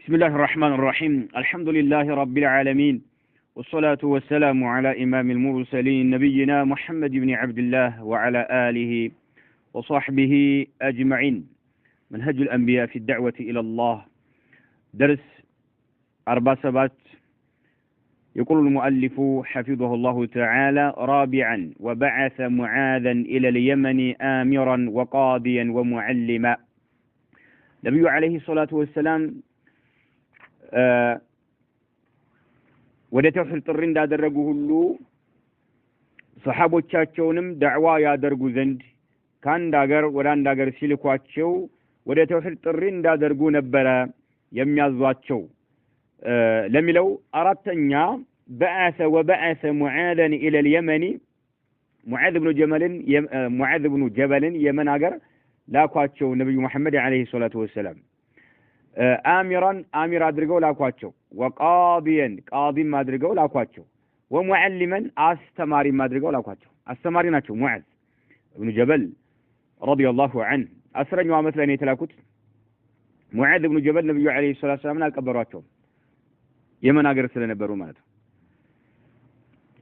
بسم الله الرحمن الرحيم الحمد لله رب العالمين والصلاة والسلام على إمام المرسلين نبينا محمد بن عبد الله وعلى آله وصحبه أجمعين منهج الأنبياء في الدعوة إلى الله درس 47 يقول المؤلف حفظه الله تعالى رابعا وبعث معاذا إلى اليمن آمرا وقاضيا ومعلما نبي عليه الصلاة والسلام ወደ ተውሂድ ጥሪ እንዳደረጉ ሁሉ ሰሃቦቻቸውንም ዳዕዋ ያደርጉ ዘንድ ከአንድ ሀገር ወደ አንድ ሀገር ሲልኳቸው ወደ ተውሂድ ጥሪ እንዳደርጉ ነበረ የሚያዟቸው ለሚለው አራተኛ وبعث معاذا إلى اليمن معاذ بن جبل يمن ሀገር ላኳቸው ነብዩ መሐመድ አለይሂ ሰላቱ ወሰለም አሚር አድርገው ላኳቸው ወቃዲየን ቃዲም አድርገው ላኳቸው ወሙዓሊመን አስተማሪም አድርገው ላኳቸው አስተማሪ ናቸው ሙዓዝ ኢብኑ ጀበል ረዲየላሁ ዐንሁ አስረኛው ዓመት ላይ ነው የተላኩት ሙዓዝ ኢብኑ ጀበል ነብዩ አለይሂ ሰላቱ ወሰለም አልቀበሯቸው የመን ሀገር ስለነበሩ ማለት ነው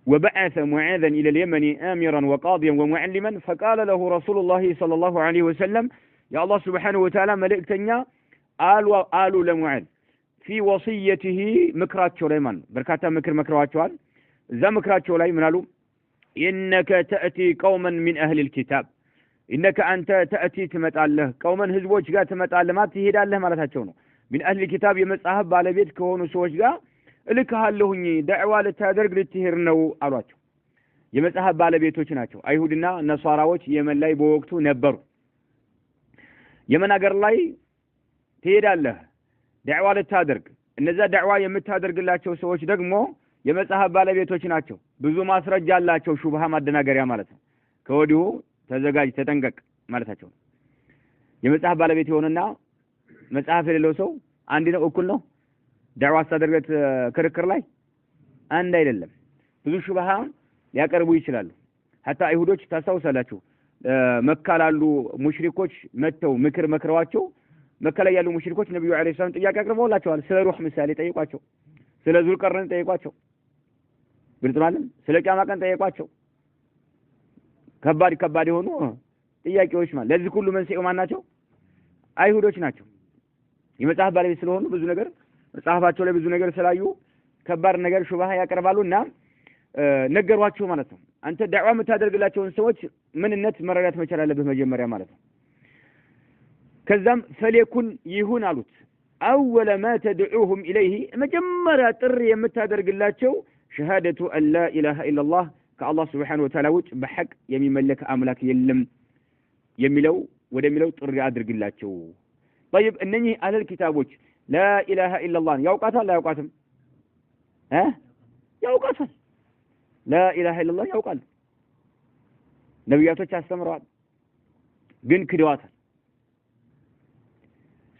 وبعث معاذا إلى اليمن آمرا وقاضيا ومعلما فقال له رسول الله صلى الله عليه وسلم يا الله سبحانه وتعالى ملئكتنيا آلوا لمعاذ في وصيته مكراتشو ليمان بركاتا مكرواتشوال ذا مكراتشو لي منالو إنك تأتي قوما من أهل الكتاب إنك أنت تأتي تمتعله قوما هزبوش قا تمتعله ما تهيدا له مالتاتشونو من أهل الكتاب يمتعهب على بيت كهونو سوش قا لك هالهني دعوة لتادرق لتهرنو أرواتشو يمتعهب على بيتوش ناتشو أيهودنا نصاراوش يمن لاي بوقتو نبرو يمن أقر لاي ትሄዳለህ ዳዕዋ ልታደርግ እነዛ ዳዕዋ የምታደርግላቸው ሰዎች ደግሞ የመጽሐፍ ባለቤቶች ናቸው ብዙ ማስረጃ አላቸው ሹብሃ ማደናገሪያ ማለት ነው ከወዲሁ ተዘጋጅ ተጠንቀቅ ማለታቸው የመጽሐፍ ባለቤት ይሆንና መጽሐፍ የሌለው ሰው አንድ ነው እኩል ነው ዳዕዋ አስተደርገት ክርክር ላይ አንድ አይደለም ብዙ ሹብሃ ሊያቀርቡ ይችላሉ hatta አይሁዶች ታስተውሳላችሁ መካ ላሉ ሙሽሪኮች መተው ምክር መክረዋቸው መካ ላይ ያሉ ሙሽሪኮች ነብዩ አለይሂ ሰላም ጥያቄ አቅርበውላቸዋል ስለ ሩህ ምሳሌ ጠይቋቸው ስለ ዙልቀርነን ጠይቋቸው ብልጥማለም ስለ ቂያማ ቀን ጠይቋቸው ከባድ የሆኑ ጥያቄዎች ማለት ለዚህ ሁሉ መንስኤው ማን ናቸው አይሁዶች ናቸው የመጽሐፍ ባለቤት ስለሆኑ ብዙ ነገር መጽሐፋቸው ላይ ብዙ ነገር ስላዩ ከባድ ነገር ሹብሃ ያቀርባሉና ነገሯቸው ማለት ነው አንተ ዳዕዋ የምታደርግላቸውን ሰዎች ምንነት መረዳት መቻል አለብህ መጀመሪያ ማለት ነው كذا فليكن يهون علوت أول ما تدعوهم إليه مجمرة طري يمتادرق الله شهادة أن لا إله إلا الله كالله سبحانه وتعالى بحق يمي ملك أملاك يملو ودملو طري أدرق الله طيب أنني أهل الكتاب لا إله إلا الله يوقاتها لا يوقاتهم يوقاتها لا إله إلا الله يوقات نبياتك استمروا قن كدواتها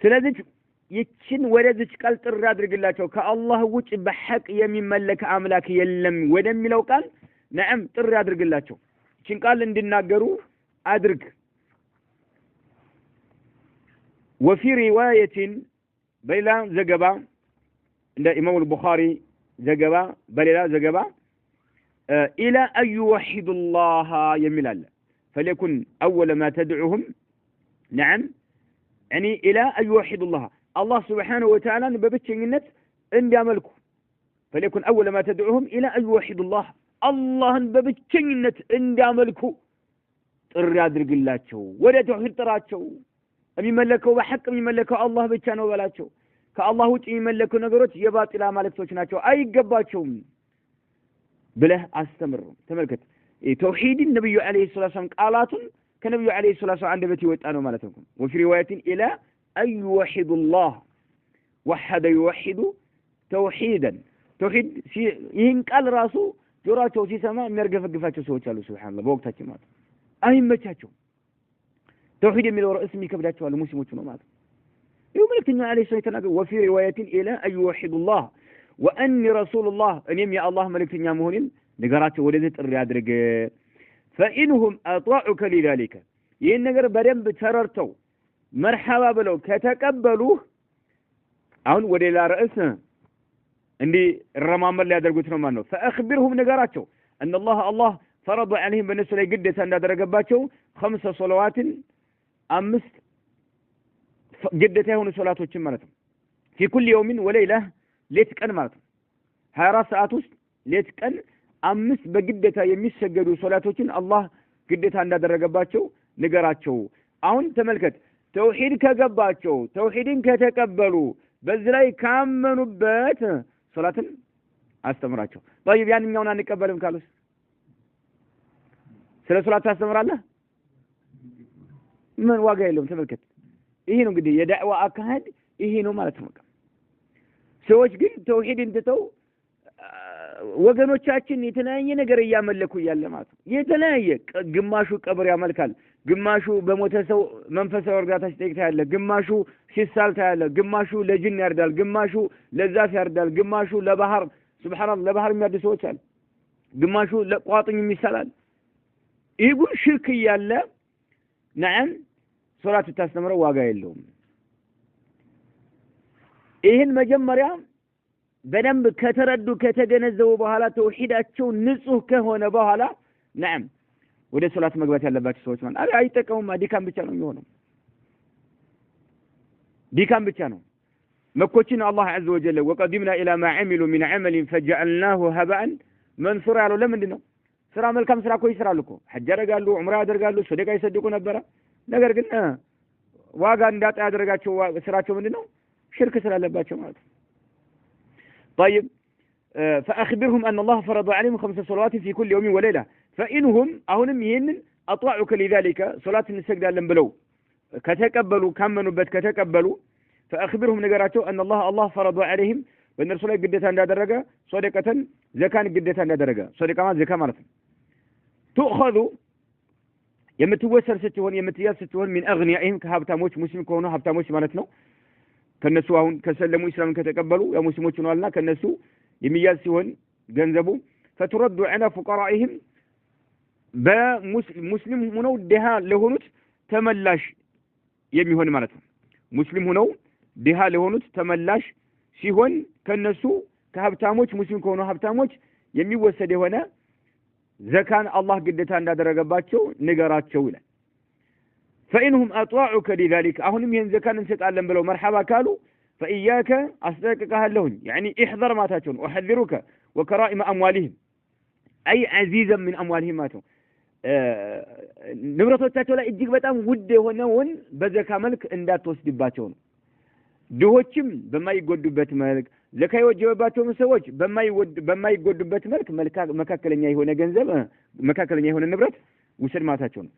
ስለዚህ ይችን ወደዚች ቃል ጥሪ አድርግላቸው ከአላህ ውጭ በሐቅ የሚመለክ አምላክ የለም ወደሚለው ቃል ነዓም ጥሪ አድርግላቸው ይችን ቃል እንድናገሩ አድርግ وفي روايه بلا زغبا عند امام البخاري زغبا بلا زغبا الى ان يوحد الله يملال فليكن اول ما تدعوهم نعم يعني إلى أن يوحد الله سبحانه وتعالى ببتشنينت عند عملكم فليكن أول ما تدعوهم إلى أن يوحد الله ببتشنينت عند عملكم ጥሪ አድርግላቸው ወደ ተውሂድ ጥራቸው የሚመለከው በሐቅ የሚመለከው አላህ ብቻ ነው በላቸው ከአላህ ውጪ የሚመለኩ ነገሮች የባጢላ ማለክቶች ናቸው አይገባቸውም ብለህ አስተምር ተመልከት ተውሂድ ነብዩ አለይሂ ሰላም ቃላቱን ከነብዩ አለይሂ ሰላቱ አንደበት ይወጣ ነው ማለት ነው ወፊ ሪዋያቲን ኢላ አይ ወሂዱ الله ወሐደ ይወሂዱ ተውሂደን ተውሂድ ይህን ቃል ራሱ ጆሮአቸው ሲሰማ የሚያርገፈግፋቸው ሰዎች አሉ ሱብሃንአላህ በወቅታችን ማለት አይመቻቸው ተውሂድ የሚለው ርዕስ የሚከብዳቸው አሉ ሙስሊሞች ነው ማለት ይኸው መልእክተኛ አለይሂ ሰላቱ ተናገሩ ወፊ ሪዋያቲን ኢላ አይ ወሂዱ الله ወአኒ ረሱሉላህ እኔም የአላህ መልእክተኛ መሆኔን ንገራቸው ወደዚህ ጥሪ አድርገ فإنهم أطاعوك لذلك ይህን ነገር በደንብ ተረርተው መርሐባ ብለው ከተቀበሉህ አሁን ወደ ሌላ ርዕስ እንዲህ ረማመር ሊያደርጉት ነው ማለት ነው فأخبرهم ነገራቸው أن الله فرض عليهم በነሱ ላይ ግዴታ እንዳደረገባቸው 5 ሶላዋትን 5 ግዴታ የሆኑ ሶላቶችን ማለት ነው في كل يوم وليلة ሌት ቀን ማለት ነው 24 ሰዓት ውስጥ ሌት ቀን 5 በግዴታ የሚሰገዱ ሶላቶችን አላህ ግዴታ እንዳደረገባቸው ነገራቸው አሁን ተመልከት ተውሂድ ከገባቸው ተውሂድን ከተቀበሉ በዚህ ላይ ካመኑበት ሶላትን አስተምራቸው طيب ያንኛውን አንቀበልም ካሉስ ስለ ሶላት ታስተምራለህ ምን ዋጋ የለውም ተመልከት ይሄ ነው እንግዲህ የዳዕዋ አካሄድ ይሄ ነው ማለት ነው ሰዎች ግን ተውሂድን ትተው ወገኖቻችን የተለያየ ነገር ያመለኩ ያለ ማለት ነው የተለያየ ግማሹ ቀብር ያመልካል ግማሹ በሞተ ሰው መንፈሳዊ እርዳታ ሲጠይቅ ያለ ግማሹ ሲሳልታ ያለ ግማሹ ለጅን ያርዳል ግማሹ ለዛፍ ያርዳል ግማሹ ለባህር ሱብሃንአላህ ለባህር የሚያድስ ሰዎች አሉ ግማሹ ለቋጥኝ የሚሰላል ይሄ ሽርክ ያለ ነዓም ሶላት ታስተምረው ዋጋ የለውም ይሄን መጀመሪያ በደንብ ከተረዱ ከተገነዘቡ በኋላ ተውሂዳቸው ንጹህ ከሆነ በኋላ ነዓም ወደ ሶላት መግባት ያለባቸው ሰዎች ማለት አይጠቀሙም ዲካም ብቻ ነው የሚሆነው ዲካም ብቻ ነው መኮችን አላህ عز وجل وقدمنا الى ما عملوا من عمل فجعلناه هباء منثورا ያለው ለምንድን ነው ስራ መልካም ስራ እኮ ይስራሉ እኮ ሐጅ ያደርጋሉ ዑምራ ያደርጋሉ ሰደቃ ይሰድቁ ነበር ነገር ግን ዋጋ እንዳጣ ያደረጋቸው ስራቸው ምንድነው ሽርክ ስላለባቸው ማለት طيب فأخبرهم أن الله فرض عليهم 5 صلوات في كل يوم وليلة فإنهم أهنم يهن أطاعوك لذلك صلاة السجد لهم بلو كتقبلوا كمنوا بات كتقبلوا فأخبرهم نقراته أن الله فرض عليهم وأن الرسول قدتها عند درجة صدقة زكاة قدتها عند درجة صدقة ما زكاة مرة تأخذوا يمتوسر ستون يمتياس ستون من أغنيائهم كهبتاموش مسلم كونوا هبتاموش مالتنا ከነሱ አሁን ከሰለሙ እስላምን ከተቀበሉ የሙስሊሞች ሆነዋልና ከነሱ የሚያዝ ሲሆን ገንዘቡ فترد على فقرائهم በሙስሊም ሆነው ደሃ ለሆኑት ተመላሽ የሚሆን ማለት ነው ሙስሊም ሆነው ደሃ ለሆኑት ተመላሽ ሲሆን ከነሱ ከሀብታሞች ሙስሊም ከሆኑ ሀብታሞች የሚወሰድ የሆነ ዘካን አላህ ግዴታ እንዳደረገባቸው ንገራቸው ይላል فإنهم أطاعوك لذلك أهنم ينزكان انسطالن بلو مرحبا كالو فإياك أصدقها لهن يعني احذر ما تاتون أحذرك وكرائم أموالهم أي عزيزا من أموالهم ماتون ንብረቶቻቸው ላይ እጅግ በጣም ውድ የሆነውን በዘካ መልክ እንዳትወስድባቸው ነው ድሆችም በማይጎዱበት መልክ ዘካ የወጀበባቸው ሰዎች በማይጎዱበት መልክ መካከለኛ የሆነ ገንዘብ መካከለኛ የሆነ ንብረት ውሰድ ማታቸው ነው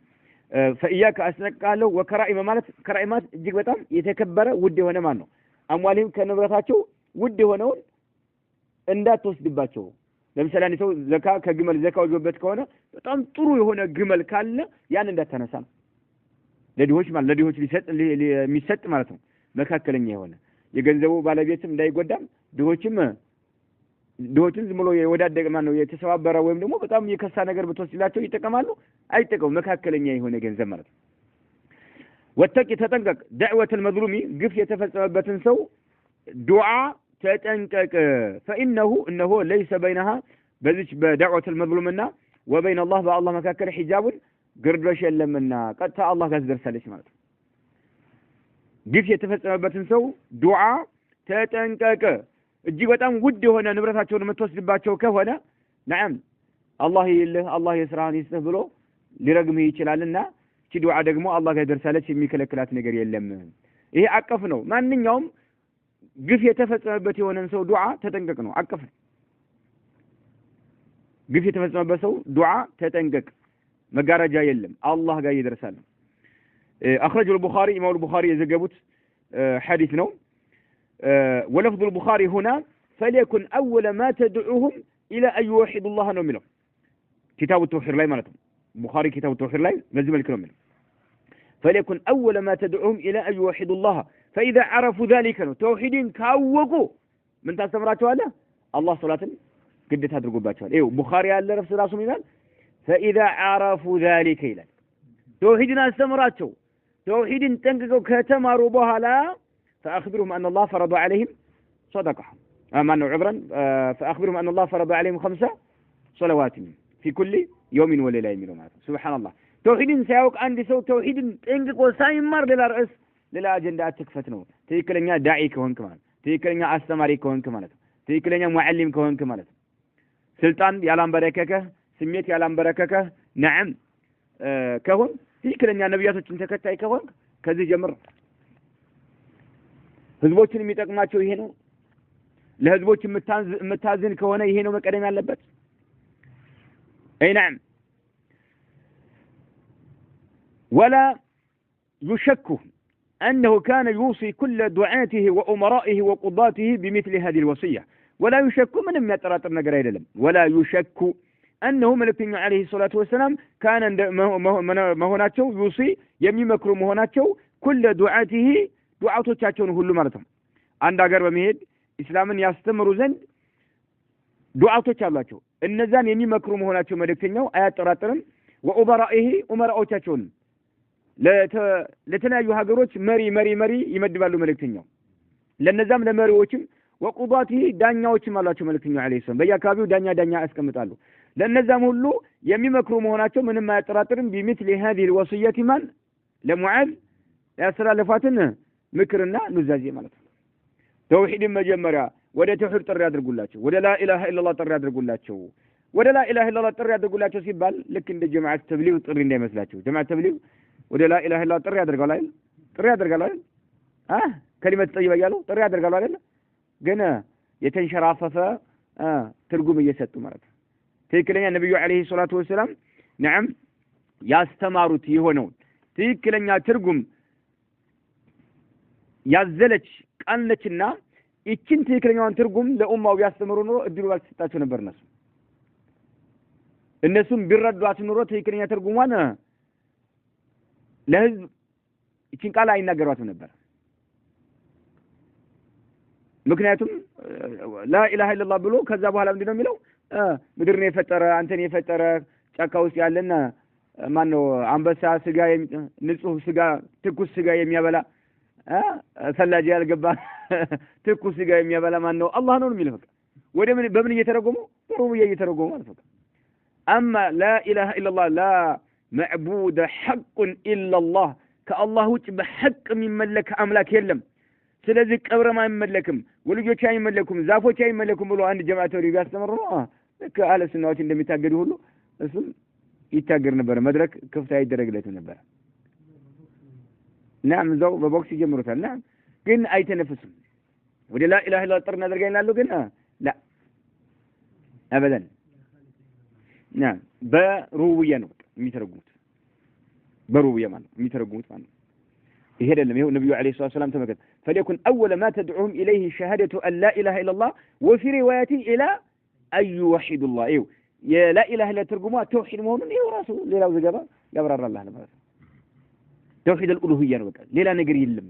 فإياك أسنقالو وكرائم ማለት كرائمات እጅግ በጣም የተከበረ ውድ የሆነ ማለት ነው አሟሊም ከንብረታቸው ውድ የሆነውን እንዳትወስድባቸው ለምሳሌ አንተ ዘካ ከግመል ዘካ ወጆበት ከሆነ በጣም ጥሩ የሆነ ግመል ካለ ያን እንዳታነሳ ለድሆች ማለት ለድሆች የሚሰጥ ማለት ነው መካከለኛ የሆነ የገንዘቡ ባለቤትም እንዳይጎዳም ድሆችን ዝም ብሎ የወዳደቀ ማለት ነው የተሰባበረ ወይም ደግሞ በጣም የከሳ ነገር በተወስላቸው ይተቀማሉ አይተቀው መካከለኛ የሆነ ገንዘብ ማለት ነው ወተቂ ተጠንቀቅ دعوة المظلوم ግፍ የተፈጸመበትን ሰው ዱዓ ተጠንቀቅ فإنه ليس بينها በዚች በدعوة المظلومና وبين الله بالله መካከል ሒጃብ ግርዶሽ የለምና ቀጥታ አላህ ጋር ደርሳለች ማለት ነው ግፍ የተፈጸመበትን ሰው ዱዓ ተጠንቀቅ እጅግ በጣም ውድ የሆነ ንብረታቸውን የምትወስድባቸው ከሆነ ነዓም አላህ የስራን ይስጥህ ብሎ ሊረግምህ ይችላልና እቺ ዱዓ ደግሞ አላህ ጋር ደርሳለች የሚከለክላት ነገር የለም ይሄ አቀፍ ነው ማንኛውም ግፍ የተፈጸመበት የሆነን ሰው ዱዓ ተጠንቀቅ ነው አቀፍ ግፍ የተፈጸመበት ሰው ዱዓ ተጠንቀቅ መጋረጃ የለም አላህ ጋር ይደርሳል أخرج البخاري إمام البخاري يزجبت حديث نو ولفظ البخاري هنا فليكن أول ما تدعوهم إلى أن يوحدوا الله نؤمنه كتاب التوحيد لا مالتهم البخاري كتاب التوحيد لا لازم الكلام منه فليكن أول ما تدعوهم إلى أن يوحدوا الله فإذا عرفوا ذلك توحيدين كاوقوا من تستمرات الله صلاة قد تدرقوا باتشوال إيو بخاري قال لنفس راسه ميلان فإذا عرفوا ذلك إلان توحيدنا استمراتشو توحيدين تنققوا كتماروا بها لا فأخبرهم أن الله فرض عليهم صدقة فأخبرهم أن الله فرض عليهم 5 صلوات في كل يوم وليلة يميلوا معه. سبحان الله. توحيد سيوك عندي سو توحيد انقق وسايمر للرئيس للا أجندة تكفتنه تيكلنيا داعي كهون كمان تيكلنيا أستماري كهون كمان تيكلنيا معلم كهون كمان سلطان يالام برككه سميت يالام برككه نعم كهون تيكلنيا نبياتو تنتكتاي كهون كذي جمر ህዝቦችን የሚጠቅማቸው ይሄ ነው ለህዝቦች የምታዝን ከሆነ ይሄ ነው መቀደም ያለበት اي نعم ولا يشك أنه كان يوصي كل دعاته وأمرائه وقضاته بمثل هذه الوصية ولا يشك من يتراتر نقر يدلم ولا يشك أنه ملك عليه الصلاة والسلام كان مهوناتشو يوصي يمي مكرو مهوناتشو كل دعاته دعاتوቻቸውን ሁሉ ማለት ነው አንድ ሀገር በመሄድ እስላምን ያስተምሩ ዘንድ ዱዓቶች አሏቸው እነዛን የሚመክሩ መሆናቸው መልእክተኛው አያጠራጥርም ወኡበራኢሂ ኡመራዎቻቸውን ለተለያዩ ሀገሮች መሪ ይመድባሉ መልእክተኛው ለነዛም ለመሪዎችም ወቁዳቲሂ ዳኛዎችም አሏቸው መልእክተኛው አለይሂ ሰላም በየአካባቢው ዳኛ ያስቀምጣሉ ለነዛም ሁሉ የሚመክሩ መሆናቸው ምንም አያጠራጥርም بمثل هذه الوصية من لمعاذ ያስተላለፋትን ምክርና ኑዛዜ ማለት ነው ተውሂድን መጀመሪያ ወደ ተውሂድ ጥሪ ያድርጉላቸው ወደ ላ ኢላሃ ኢላላህ ጥሪ ያድርጉላቸው ወደ ላ ኢላሃ ኢላላህ ጥሪ ያድርጉላቸው ሲባል ልክ እንደ ጀማዓት ተብሊግ ጥሪ እንዳይመስላችሁ ጀማዓት ተብሊግ ወደ ላ ኢላሃ ኢላላህ ጥሪ ያደርጋሉ አይደል ከሊመት ጠይባ ያሉ ጥሪ ያደርጋሉ አይደል ግን የተንሸራፈፈ ትርጉም እየሰጡ ማለት ነው ትክክለኛ ነብዩ አለይሂ ሰላቱ ወሰለም ነዓም ያስተማሩት የሆነው ትክክለኛ ትርጉም ያዘለች ቃልነችና እቺን ትክክለኛውን ትርጉም ለኡማው ያስተምሩ ኖሮ እድሉ ባልተሰጣቸው ነበር እነሱም ቢረዷት ኖሮ ትክክለኛ ትርጉሟን ለህዝብ እቺን ቃል አይናገሯትም ነበር ምክንያቱም ላ ኢላሃ ኢላላህ ብሎ ከዛ በኋላ ምንድነው የሚለው ምድርን የፈጠረ አንተን የፈጠረ ጫካ ውስጥ ያለና ማን ነው አንበሳ ስጋ ንጹህ ስጋ ትኩስ ስጋ የሚያበላ ሰላጅ ያልገባ ትኩስ ስጋ የሚያበላ ማን ነው አላህ ነው የሚለው ወደ ምን በምን እየተረጎመው ሩብያ እየተረጎመው ማለት ነው አማ ላ ኢላሃ ኢላላህ ላ معبود حق الا الله كالله ውጭ በሐቅ የሚመለክ አምላክ የለም ስለዚህ ቀብረማ አይመለክም ወልጆች አይመለኩም ዛፎች አይመለኩም ብሎ አንድ ጀማዓት ወሪ ያስተምሩ ከአለ ሱናዎች እንደሚታገዱ ሁሉ እሱም ይታገር ነበር መድረክ ክፍት አይደረግለትም ነበር نعم زو ببوكس يجمرታል نعم ግን አይተነፍስም ወደ لا اله الا الله ጥሪ እናደርጋለን ግን لا ابدا نعم በሩብያ ነው የሚተረጉሙት በሩብያ ማለት የሚተረጉሙት ማለት ይሄ አይደለም ይሄው ነብዩ አለይሂ ሰላም ተመከተ فليكن اول ما تدعوهم اليه شهاده ان لا اله الا الله وفي روايه الى اي يوحد الله ايو يا لا اله الا ترجمه توحيد مهونن ይሄው ራሱ ሌላው ዘገባ ያብራራልህ ማለት توحيد الالوهيه ነው በቃ ሌላ ነገር የለም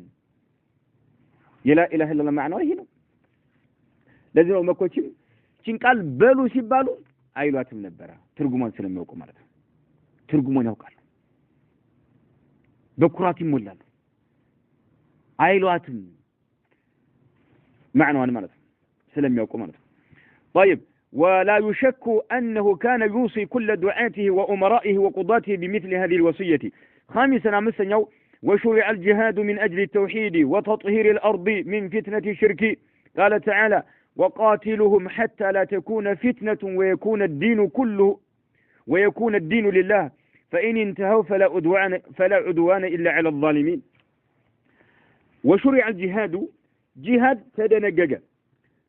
የላ ኢላሃ ኢላላህ ማዕናው ይሄ ነው ለዚህ ነው መኮችም ቺን ቃል በሉ ሲባሉ አይሏትም ነበር ትርጉሙን ስለሚያውቁ ማለት ነው ትርጉሙን ያውቃሉ በኩራት ይሞላሉ አይሏትም ማዕናውን ማለት ነው ስለሚያውቁ ማለት ነው طيب ولا يشك انه كان يوصي كل دعاته وامرائه وقضاته بمثل هذه الوصيه خامسا امسنيو وشرع الجهاد من اجل التوحيد وتطهير الارض من فتنه الشرك قال تعالى وقاتلهم حتى لا تكون فتنه ويكون الدين لله فإن انتهوا فلا عدوان إلا على الظالمين وشرع الجهاد جهاد تدنجج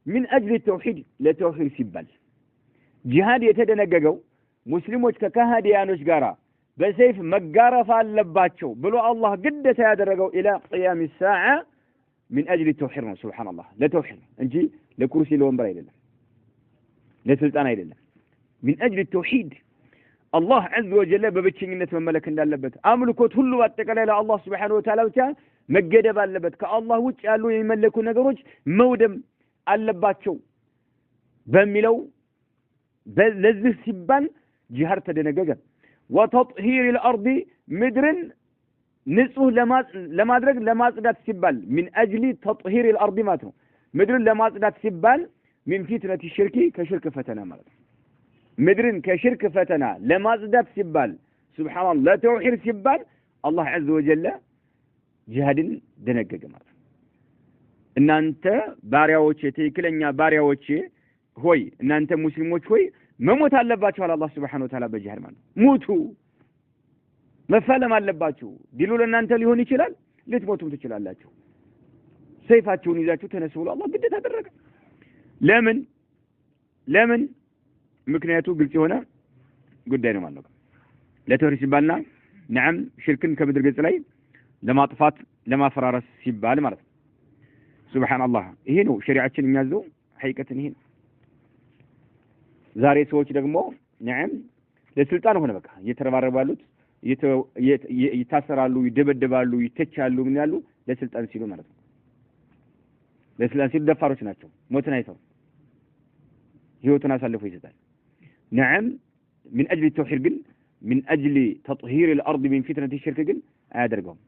من أجل التوحيد لا توحيد سبال جهاد يتدنججوا مسلموች ከካህዲያኖች ጋራ በሰይፍ መጋረፍ አለባቸው ብሎ አላህ ግዴታ ያደረገው إلى قيام الساعة من أجل التوحيد سبحان الله لا توحيد እንጂ ለኩርሲ ለወንበር አይደለም ለስልጣን አይደለም من أجل التوحيد الله عز وجل በብቸኝነት መመለክ እንዳለበት አምልኮት ሁሉ አጠቃላይ ለአላህ Subhanahu Wa Ta'ala ብቻ መገደብ አለበት ከአላህ ውጭ ያሉ የሚመለኩ ነገሮች መውደም አለባቸው በሚለው ለዚህ ሲባል ጂሃድ ተደነገገ وتطهير الارض ምድርን ንጹህ ለማድረግ ለማጽዳት ሲባል من اجل تطهير الارض ማለት ነው ምድርን ለማጽዳት ሲባል من فتنة الشرك ከሽርክ ፈተና ማለት ነው ምድርን ከሽርክ ፈተና ለማጽዳት ሲባል ሱብሃንአላህ ለተውሂድ ሲባል አላህ عز وجل ጂሃድን ደነገገ ማለት ነው እናንተ ባሪያዎቼ ትክክለኛ ባሪያዎቼ ሆይ እናንተ ሙስሊሞች ሆይ መሞት አለባችሁ አለ አላህ Subhanahu Wa Ta'ala በጂሃድ ማለት ሙቱ መፈለም አለባችሁ ዲሉ ለእናንተ ሊሆን ይችላል ልትሞቱም ትችላላችሁ ሰይፋችሁን ይዛችሁ ተነሱ ብሎ አላህ ግዴታ አደረገ ለምን ምክንያቱ ግልጽ የሆነ ጉዳይ ነው ማለት ነው ለተውሂድ ሲባልና ነዓም ሽርክን ከምድር ገጽ ላይ ለማጥፋት ለማፈራረስ ሲባል ማለት ነው ሱብሃንአላህ ይሄ ነው ሸሪዓችን የሚያዘው ሐቂቀትን ይሄ ዛሬ ሰዎች ደግሞ ነዓም ለስልጣን ሆነ በቃ እየተረባረባሉት ይታሰራሉ ይደበደባሉ ይተቻሉ ምን ያሉ ለስልጣን ሲሉ ማለት ነው ለስልጣን ሲሉ ደፋሮች ናቸው ሞትን አይፈሩ ህይወቱን አሳልፎ ይሰጣል نعم من اجل التوحيد ግን من اجل تطهير الارض من فتنة الشرك ግን አያደርገውም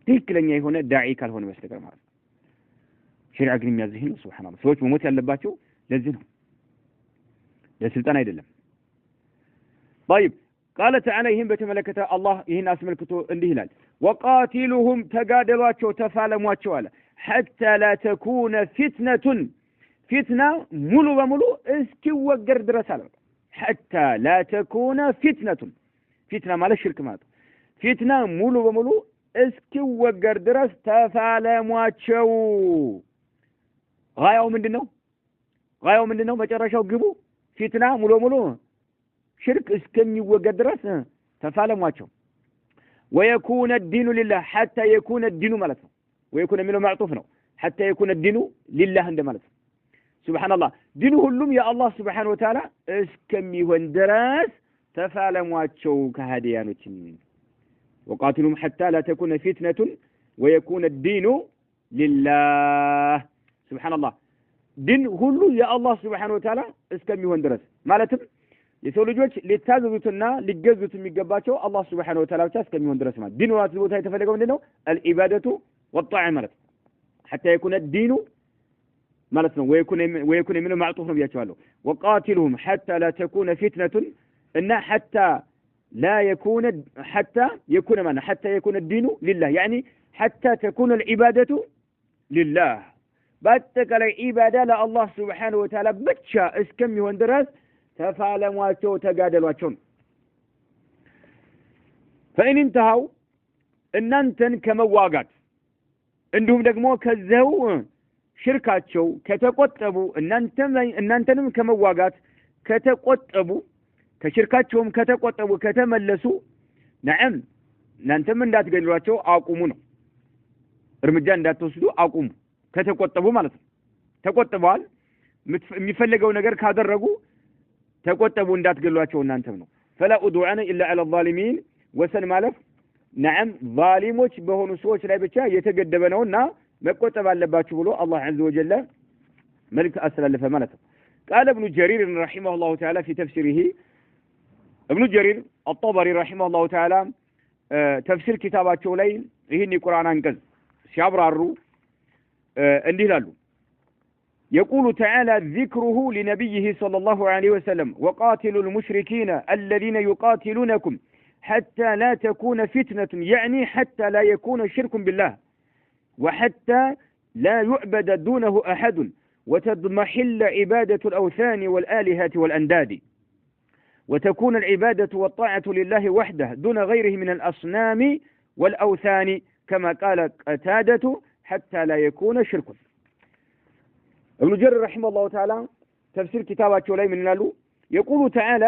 ትክክለኛ የሆነ ዳዒ ካልሆነ በስተቀር ማለት ነው ሸሪዓ ግን የሚያዝህ ነው ሱብሃንአላህ ሰዎች መሞት ያለባቸው ለዚህ ነው ለስልጣን አይደለም طيب قال تعالى ይህን በተመለከተ አላህ ይህን አስመልክቶ እንዲህ ይላል وقاتلهم ተጋደሏቸው ተፋለሟቸው አለ حتى لا تكون فتنة ሙሉ በሙሉ እስኪወገድ ድረስ አለ حتى لا تكون فتنة ማለት ሽርክ ማለት ፊትና ሙሉ በሙሉ እስኪወገድ ድረስ ተፋለሟቸው ጋያው ምንድነው መጨረሻው ግቡ ፊትና ሙሉ በሙሉ ሽርክ እስከሚወገድ ድረስ ተፋለሟቸው ويكون الدين لله حتى يكون الدين ማለት ነው ويكون የሚለው معطوف ነው حتى يكون الدين لله እንደማለት ነው ሱብሃንአላህ ዲኑ ሁሉም የአላህ Subhanahu Wa Ta'ala እስከሚሆን ድረስ ተፋለሟቸው ከሃዲያኖችን وقاتلهم حتى لا تكون فتنة ويكون الدين لله سبحان الله دين ሁሉ የአላህ Subhanahu Wa Ta'ala እስከሚሆን ድረስ ማለትም የሰው ልጆች ሊታዘዙትና ሊገዙት የሚገባቸው አላህ Subhanahu Wa Ta'ala ብቻ እስከሚሆን ድረስ ማለት ዲኑ ዋት ቦታ የተፈለገው ምንድነው العباده والطاعه ማለት حتى يكون الدين ማለት ነው ويكون من معطوف ነው ብያቸዋለሁ وقاتلهم حتى لا تكون فتنة እና حتى يكون الدين لله يعني حتى تكون العباده لله በአጠቃላይ ኢባዳ ለአላህ Subhanahu Wa Ta'ala ብቻ እስከሚሆን ድረስ ተፋለሟቸው ተጋደሏቸው فإن انتهوا እናንተን ከመዋጋት እንዲሁም ደግሞ ከዘው ሽርካቸው ከተቆጠቡ እናንተንም ከመዋጋት ከተቆጠቡ ከሽርካቸውም ከተቆጠቡ ከተመለሱ ነዓም እናንተም እንዳትገድሏቸው አቁሙ ነው እርምጃ እንዳትወስዱ አቁሙ ከተቆጠቡ ማለት ነው ተቆጥበዋል የሚፈልገው ነገር ካደረጉ ተቆጠቡ እንዳትገሏቸው እናንተም ነው فلا ادعنا الا على الظالمين ወሰን ማለት ነዓም ዛሊሞች በሆኑ ሰዎች ላይ ብቻ የተገደበ ነውና መቆጠብ አለባችሁ ብሎ አላህ عز وجل መልእክት አስተላለፈ ማለት ነው قال ابن جرير رحمه الله تعالى في تفسيره ابن جرير الطبري رحمه الله تعالى تفسير كتاباቸው ላይ ይህን የቁርአን አንቀጽ ሲያብራሩ እንዲህ ይላሉ يقول تعالى ذكره لنبيه صلى الله عليه وسلم وقاتلوا المشركين الذين يقاتلونكم حتى لا تكون فتنة يعني حتى لا يكون شرك بالله وحتى لا يعبد دونه أحد وتضمحل عبادة الأوثان والآلهة والأنداد وتكون العبادة والطاعة لله وحده دون غيره من الأصنام والأوثان كما قال قتادة حتى لا يكون شرك ابن جرير رحمه الله تعالى تفسير كتاباته ላይ ምን ይላሉ يقول تعالى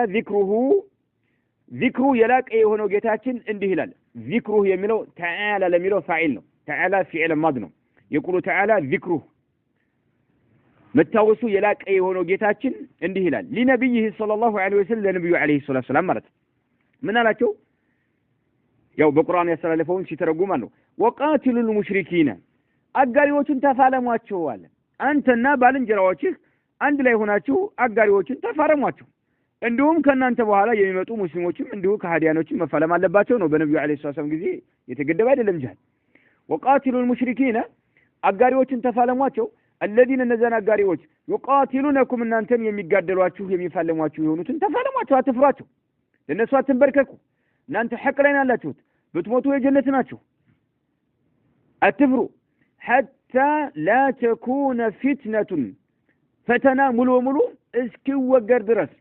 ذكره يلاك የሆነው ጌታችን እንዲህ ይላል ذكره የሚለው تعالى ለሚለው ፋዒል ነው تعالى فعل ماضي ነው يقول تعالى ذكره መታወሱ የላቀ የሆነው ጌታችን እንዲህ ይላል ለነብዩ ሰለላሁ ዐለይሂ ወሰለም ለነብዩ ዐለይሂ ሰላቱ ሰላም ማለት ምን አላቸው ያው በቁርአን ያስተላለፈውን ሲተረጉም አለው ወቃቲሉል ሙሽሪኪና አጋሪዎችን ተፋለሟቸው አለ አንተና ባልንጀራዎችህ አንድ ላይ ሆናችሁ አጋሪዎችን ተፋረሟቸው እንዲሁም ከናንተ በኋላ የሚመጡ ሙስሊሞችም እንዲሁ ከሃዲያኖችም መፋለም አለባቸው ነው በነብዩ ዐለይሂ ሰላቱ ሰላም ጊዜ يتقدم هذا الجهاد وقاتلوا المشركين أقاريوش تفالمواتشو الذين نزلنا أقاريوش يقاتلونكم أن أنتم يميقادلواتشو يميفالمواتشو يونتون تفالمواتشو هاتفراتشو لأن سوات تنبرككو أن أنتم حق لنا اللاتشوت بتموتوا يجنتناتشو أتفروا حتى لا تكون فتنة فتنا ملو اسكو وقر درس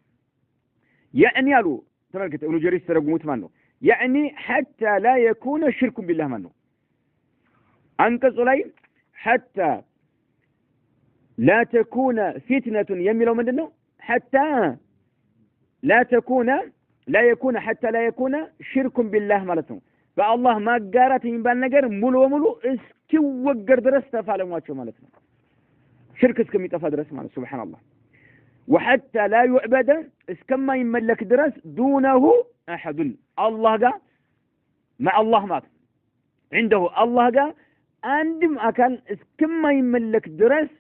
يعني قالوا تملكت ابن جرير ترجمت منه يعني حتى لا يكون شرك بالله منه أنقص لي حتى لا تكون فتنة يميلوا منه حتى لا يكون حتى لا يكون شرك بالله مالته فالله ما قارت من بالنجر ملو اسكو وقر درس تفعلوا مالته شرك اسكم يطفى درس مالته سبحان الله وحتى لا يعبد اسكما يملك درس دونه أحد الله قال مع الله مات عنده الله قال عندما أكل اسكما يملك درس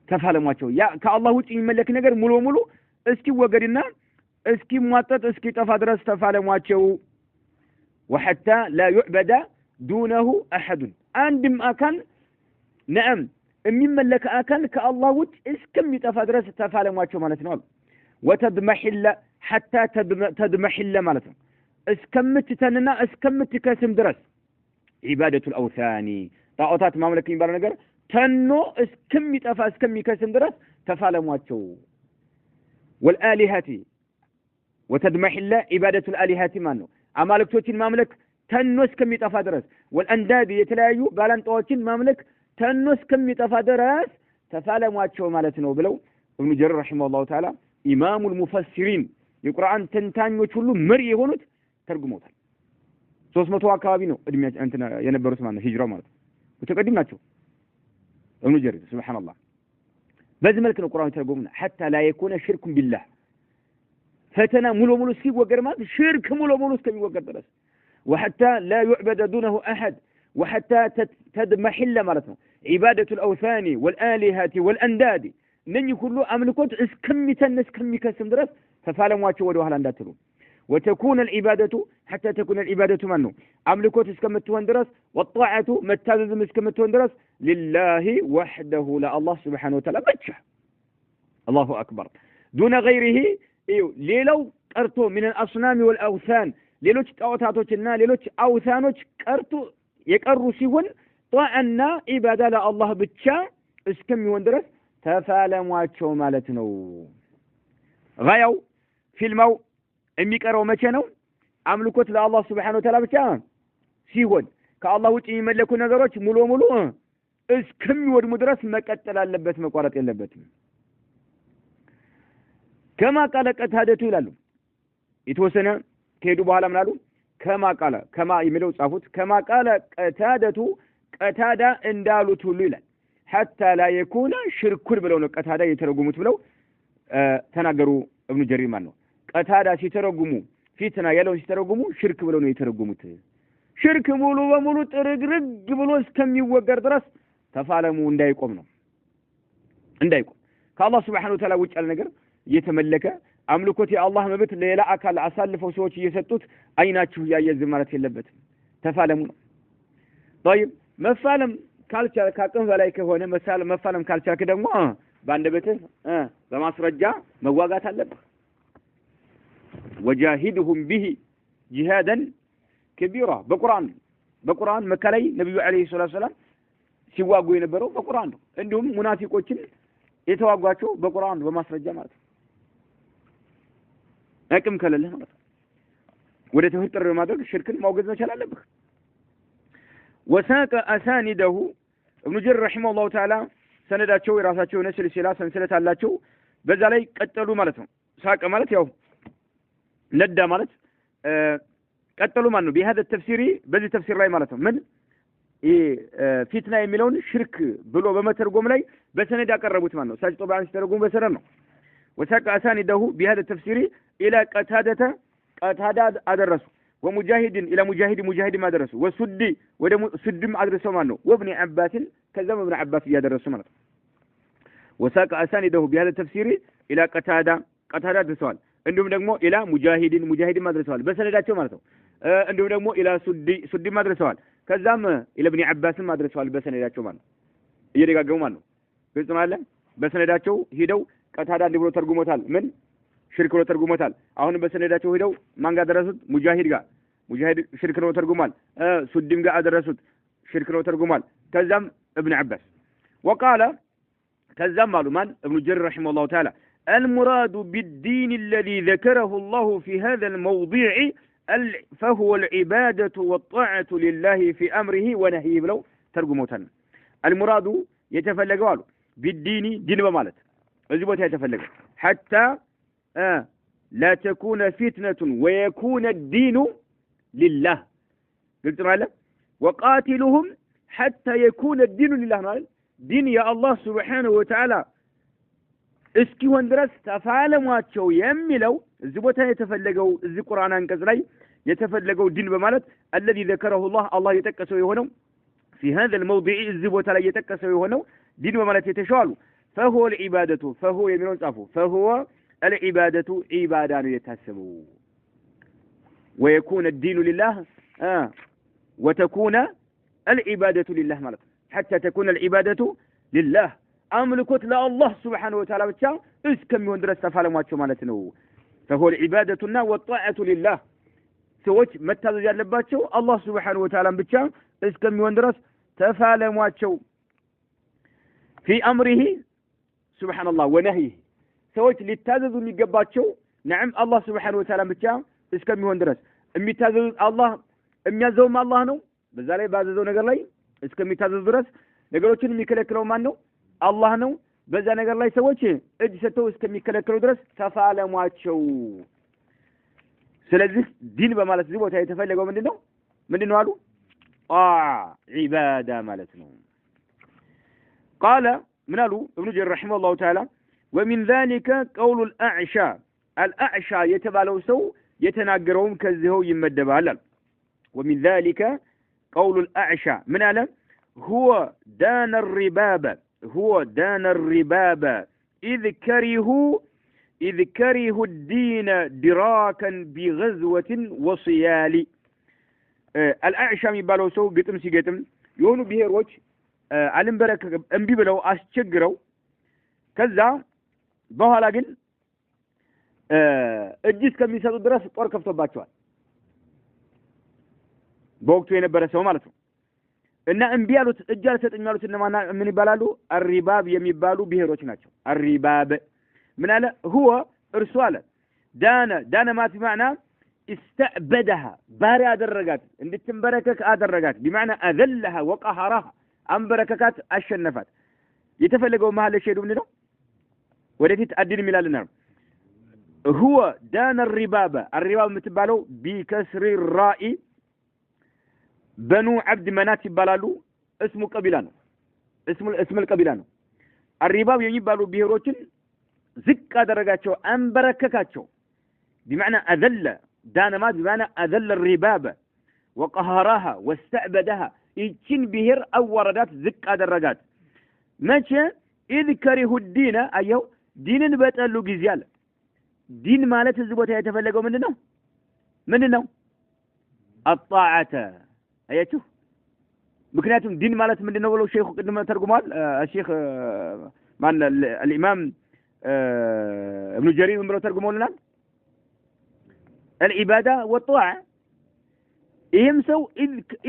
تفعل ما تشو يا كالله وجه يملك نجر ملو اسكي وقرنا اسكي مواتت اسكي تفعل درس تفعل ما تشو وحتى لا يعبد دونه أحد عندما أكل نعم مملك أكل كالله وجه اسكم يتفعل درس تفعل ما تشو مالتنا وتدمحل حتى تدمحل مالتنا اسكمت تننا اسكمت كاسم درس عبادة الأوثان طاقوتات مملك ينبال نجر تنو اسكم يتفع اسكم كاسم درس تفعل ما تشو والآلهات وتدمحل عبادة الآلهات مانو أمالك توتين مملك تنو اسكم يتفع درس والأنداد يتلايو بالان توتين مملك تنو اسكم يتفع درس تفعل ما تشو مالتنا بلو ابن جرير رحمه الله تعالى إمام المفسرين القرآن تنتانيو كله مري يهونت ترجموታል 300 አካባቢ ነው እድሜያቸው እንትና የነበሩት ማለት ነው ሂጅራው ማለት ወተቀድም ናቸው ابن جرير سبحان الله በዚህ መልክ ነው ቁርአን ተርጉምና حتى لا يكون شرك بالله ፈተና ሙሉ ሲወገር ማለት ሽርክ ሙሉ እስከሚወገር ድረስ وحتى لا يعبد دونه أحد وحتى تدمحل ማለት ነው عبادة الأوثان والآلهة والأنداد نني كله أملكوت اسكميكسم درس تفعلمواቸው ወደ ኋላ እንዳትሉ وتكون العبادة حتى تكون العبادة منه أملكوت اسكمتون درس والطاعة متازم اسكمتون درس لله وحده لا الله سبحانه وتعالى بتشه الله أكبر دون غيره ليلو قرتو من الأصنام والأوثان ليلوش طاوتاتوچنا ليلوش أوثانوچ قرتو يقروا سيون طاعنا عبادة لا الله بتشه اسكميون درس ተፋለሟቸው ማለት ነው غايو ፊልማው የሚቀረው መቼ ነው አምልኮት ለአላህ Subhanahu Wa Ta'ala ብቻ ሲሆን ከአላህ ውጪ የሚመለኩ ነገሮች ሙሉ እስከሚወድሙ ድረስ መቀጠል አለበት መቋረጥ የለበትም ከማ ቃለ ቀታደቱ ይላሉ የተወሰነ ከሄዱ በኋላ ምናሉ ከማ የሚለው ጻፉት ከማ ቃለ ቀታደቱ ቀታዳ እንዳሉት ሁሉ ይላል حتى لا يكون شرك ብለው ነው ቀታዳ የተረጉሙት ብለው ተናገሩ ابن جرير ማለት ነው ቀታዳ ሲተረጉሙ ፊትና ያለው ሲተረጉሙ ሽርክ ብለው ነው የተረጉሙት ሽርክ ሙሉ በሙሉ ጥርግርግ ብሎ እስከሚወገር ድረስ ተፋለሙ እንዳይቆም ከአላህ Subhanahu Wa Ta'ala ውጭ ያለ ነገር እየተመለከ አምልኮት የአላህ መብት ለሌላ አካል አሳልፈው ሰዎች እየሰጡት አይናችሁ ያየዝ ማለት የለበትም ተፋለሙ ነው طيب መፋለም ካልቻል ካቀም በላይ ከሆነ መፋለም ካልቻልክ ደግሞ ባንደበትህ በማስረጃ መዋጋት አለብህ وجاهدهم به جهادا كبيرا በቁርአን መከላይ ነብዩ አለይሂ ሰላቱ ሰላም ሲዋጉ የነበረው በቁርአን ነው እንዲሁም ሙናፊቆችን የተዋጓቸው በቁርአን በማስረጃ ማለት ነው አቅም ከሌለ ማለት ነው ወደ ተፈጠረ ማድረግ ሽርክን ማውገዝ መቻል አለብህ وساق أسانده ابن جرير رحمه الله تعالى سنداتቸው የራሳቸው የሆነ ስልሲላ ሰንሰለት አላቸው በዛ ላይ ቀጠሉ ማለት ነው ሳቀ ማለት ያው ነዳ ማለት ቀጠሉ ማለት ነው بهذا التفسير በዚህ ተፍሲር ላይ ማለት ነው ምን ፊትና የሚለውን ሽርክ ብሎ በመተርጎም ላይ በሰነድ ያቀረቡት ማለት ነው ሳጅ ጦባን ሲተረጉም በሰነድ ነው وساق أسانده بهذا التفسير إلى قتادة أدرسوا ومجاهد إلى مجاهد ما درسوا وسدي سد ما أدرسوا منه وابن عباس كذا ابن عباس يدرسوا منه وساق أسانده بهذا التفسير إلى قتادة درسوا عندهم دغمو إلى مجاهد ما درسوا بس نداتشو مالته እንዲሁ ደግሞ ኢላ ሱዲ ማድረሰዋል ከዛም ኢላ ኢብኑ አባስ ማድረሰዋል በሰነዳቸው ማለት እየደጋገሙ ማለት ነው ግልጽ ማለት በሰነዳቸው ሄደው ቀታዳ እንዲብሎ ተርጉሞታል ምን ሽርክ ነው ተርጉሞታል አሁን በሰነዳቸው ሄደው ማን ጋር ደረሱት ሙጃሂድ ሽርክ ነው ተርጉሟል ሱዲም ጋር አደረሱት ሽርክ ነው ተርጉሟል ከዛም ኢብኑ አባስ وقال كذا معلومان ابن جرير رحمه الله تعالى المراد بالدين الذي ذكره الله في هذا الموضع فهو العبادة والطاعة لله في أمره ونهيه بلو ترجموتنا المراد يتفلقوا بالدين دين بمالت الزبوت يتفلق حتى لا تكون فتنة ويكون الدين لله قلت ماله وقاتلهم حتى يكون الدين لله ماله دين يا الله سبحانه وتعالى اسكي وندرس تفعلماتشو يميلو الزبوتا يتفلقوا الزي قرآن انكز لي يتفلقوا دين بمالت الذي ذكره الله يتكسو يهونو في هذا الموضع الزبوتا لا يتكسو يهونو دين بمالت يتشوالو فهو العبادة فهو يميلون صافو فهو العبادة عبادان يتحسبو ويكون الدين لله وتكون العبادة لله مالت حتى تكون العبادة لله أملكت لا الله سبحانه وتعالى بتشا اسكم يندرس تفعلماتشو مالتنو فهو العبادة والطاعة لله سويت متى جالباتشو الله سبحانه وتعالى بتشا اسكم يندرس تفعلماتشو في أمره سبحان الله ونهيه سويت للتازز የሚገባቸው نعم الله سبحانه وتعالى ብቻ እስከሚሆን ድረስ የሚታዘዝ አላህ የሚያዘውም አላህ ነው በዛ ላይ ባዘዘው ነገር ላይ እስከሚታዘዝ ድረስ ነገሮችን የሚከለክለው ማን ነው አላህ ነው በዛ ነገር ላይ ሰዎች እጅ ሰጥተው እስከሚከለክሉ ድረስ ተፋለሟቸው ስለዚህ ዲን በማለት እዚህ ቦታ የተፈለገው ምንድነው አሉ ዒባዳ ማለት ነው قال من قالوا ابن جرير رحمه الله تعالى ومن ذلك قول الأعشى يتبالو سو يتناقرون كزهو يمدبال ومن ذلك قول الأعشى من ألم هو دان الرباب إذ كرهوا الدين دراكا بغزوة وصيال الأعشى يبالو سو قتم سي قتم يونو بهيروج علم بركة انبي بلو أشجروا كذا በኋላ ግን እጅስ ከሚሰጡ ድረስ ጦር ከፍቶባቸዋል በወቅቱ የነበረ ሰው ማለት ነው እና እንቢ ያሉት እጅ አልሰጥም ያሉት እነማን ምን ይባላሉ አሪባብ የሚባሉ ብሔሮች ናቸው አሪባብ ምን አለ هو እርሱ አለ ዳነ ማለት بمعنى استعبدها ባሪያ አደረጋት እንድትንበረከክ አደረጋት بمعنى اذلها وقهرها አንበረከካት አሸነፋት የተፈለገው መሐል ሸሄዱ ምንድነው ወደፊት አዲን ሚላልና هو دان الرباب የምትባለው بكسر الراء بنو عبد منات ይባላሉ اسم قبيله ነው اسم القبيله ነው الرباب የሚባሉ ብሔሮችን ዝቅ አደረጋቸው አንበረከካቸው بمعنى اذل دان ما بمعنى اذل الرباب وقهرها واستعبدها ይችን ብሔር አወረዳት ዝቅ አደረጋት መቼ اذ كره الدين አየው ዲንን በጠሉ ጊዜ አለ ዲን ማለት እዚህ ቦታ የተፈለገው ምንድነው الطاعه አያችሁ ምክንያቱም ዲን ማለት ምንድነው ብለው ሼኹ ቅድም ተርጉሟል ሼኽ ማን الامام ابن جرير ብለው ተርጉመውልናል العباده والطاعه ይህም ሰው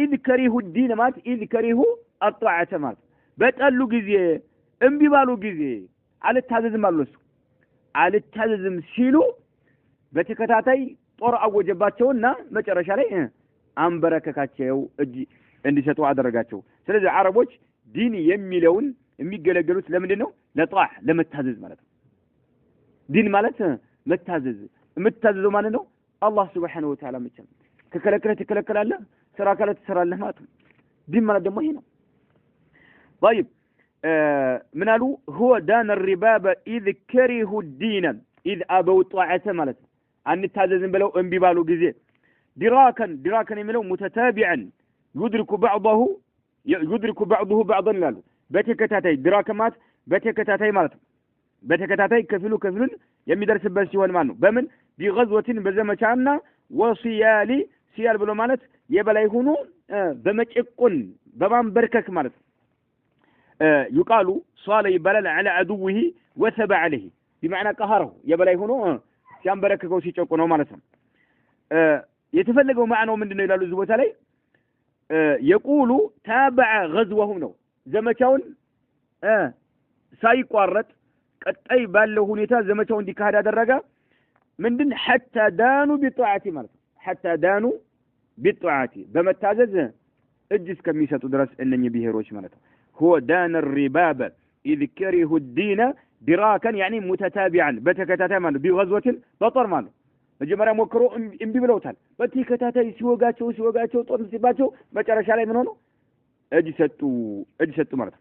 اذ كره الدين ማለት اذ كره الطاعه ማለት በጠሉ ጊዜ እንቢ ባሉ ጊዜ አልታዘዝም ሲሉ በተከታታይ ጦር አወጀባቸውና መጨረሻ ላይ አንበረከካቸው እጅ እንዲሰጡ አደረጋቸው ስለዚህ አረቦች ዲን የሚለውን የሚገለገሉት ለምንድነው ለጣዕ ለመታዘዝ ማለት ነው ዲን ማለት መታዘዝ የምትታዘዘው ማለት ነው አላህ Subhanahu Wa Ta'ala ብቻ ከከለከለ ትከለከላለህ ስራ ካለ ትሰራለህ ማለት ነው ዲን ማለት ደግሞ ይሄ ነው طيب من قالوا هو دان الرباب إذ كرهوا الدين إذ أبوا طاعة مالت أن التازن بلو انببالو جزي دراكا يملو متتابعا يدرك بعضه بعضا لالو بتكتاتي دراكا مات بتكتاتي مالت بتكتاتي كفلو يمي درس بس يوان مانو بمن بغزوة بزمشانا وصيالي سيال بلو مالت يبلاي هونو بمجقون بمان بركك مالت يقالوا صال يبلل على عدوه وثب عليه بمعنى قهره يبلاي هونو سيان برككو سيچقونو مالتنا يتفلقوا معنى مندنو يلالو زبوتا لي يقول تابع غزوهم نو زمچاون ሳይቋረጥ ቀጣይ ባለው ሁኔታ ዘመቻው እንዲካሄድ ያደረገ ምንድን حتى دانوا بطاعتي ማለት حتى دانوا بطاعتي በመታዘዝ እጅ እስከሚሰጡ ድረስ እነኚህ ብሔሮች ማለት هو دان الرباب اذ كره الدين دراكا يعني متتابعا በተከታታይ ማለት بغزوه በጦር ማለት መጀመሪያ ሞክሮ እምቢ ብለውታል በተከታታይ ሲወጋቸው ጦር ሲባቸው መጨረሻ ላይ ምን ሆነ እጅ ሰጡ ማለት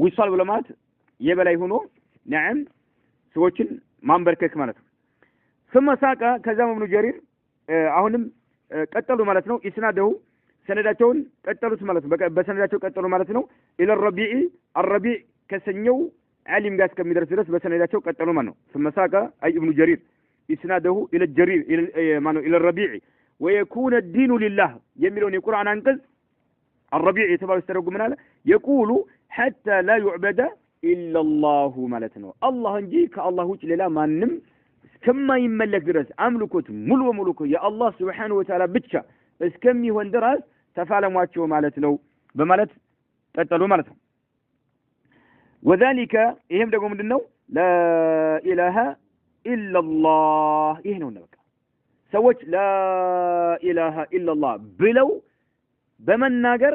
وصال بلمات يبلاي هونو نعم سوچن مانبركك ማለት ثم ساقا كذا ابن جرير አሁንም ቀጠሉ ማለት ነው ኢስናደው ሰነዳቸውን ቀጠሉት ማለት ነው በሰነዳቸው ቀጠሉ ማለት ነው الى الربيع ከሰኘው ዓሊም ጋር እስከሚደርስ ድረስ በሰነዳቸው ቀጠሉ ማለት ነው ثم ساقا اي ابن جرير اسناده الى الجرير الى الربيع ويكون الدين لله የሚለውን የቁርአን አንቀጽ الربيع የተባለው ተረጉም ምናለ يقول حتى لا يعبد إلا الله مالتنا الله انجي كالله وجه للا مانم كما يملك درس أملكوت ملو ملوكو يا الله سبحانه وتعالى بتشا اسكمي هون درس تفعلوا واتشو مالتنا بمالت تتلو مالتنا وذلك إهم دقوا من النو لا إله إلا الله إهنا ونبك سوت لا إله إلا الله بلو بمن ناقر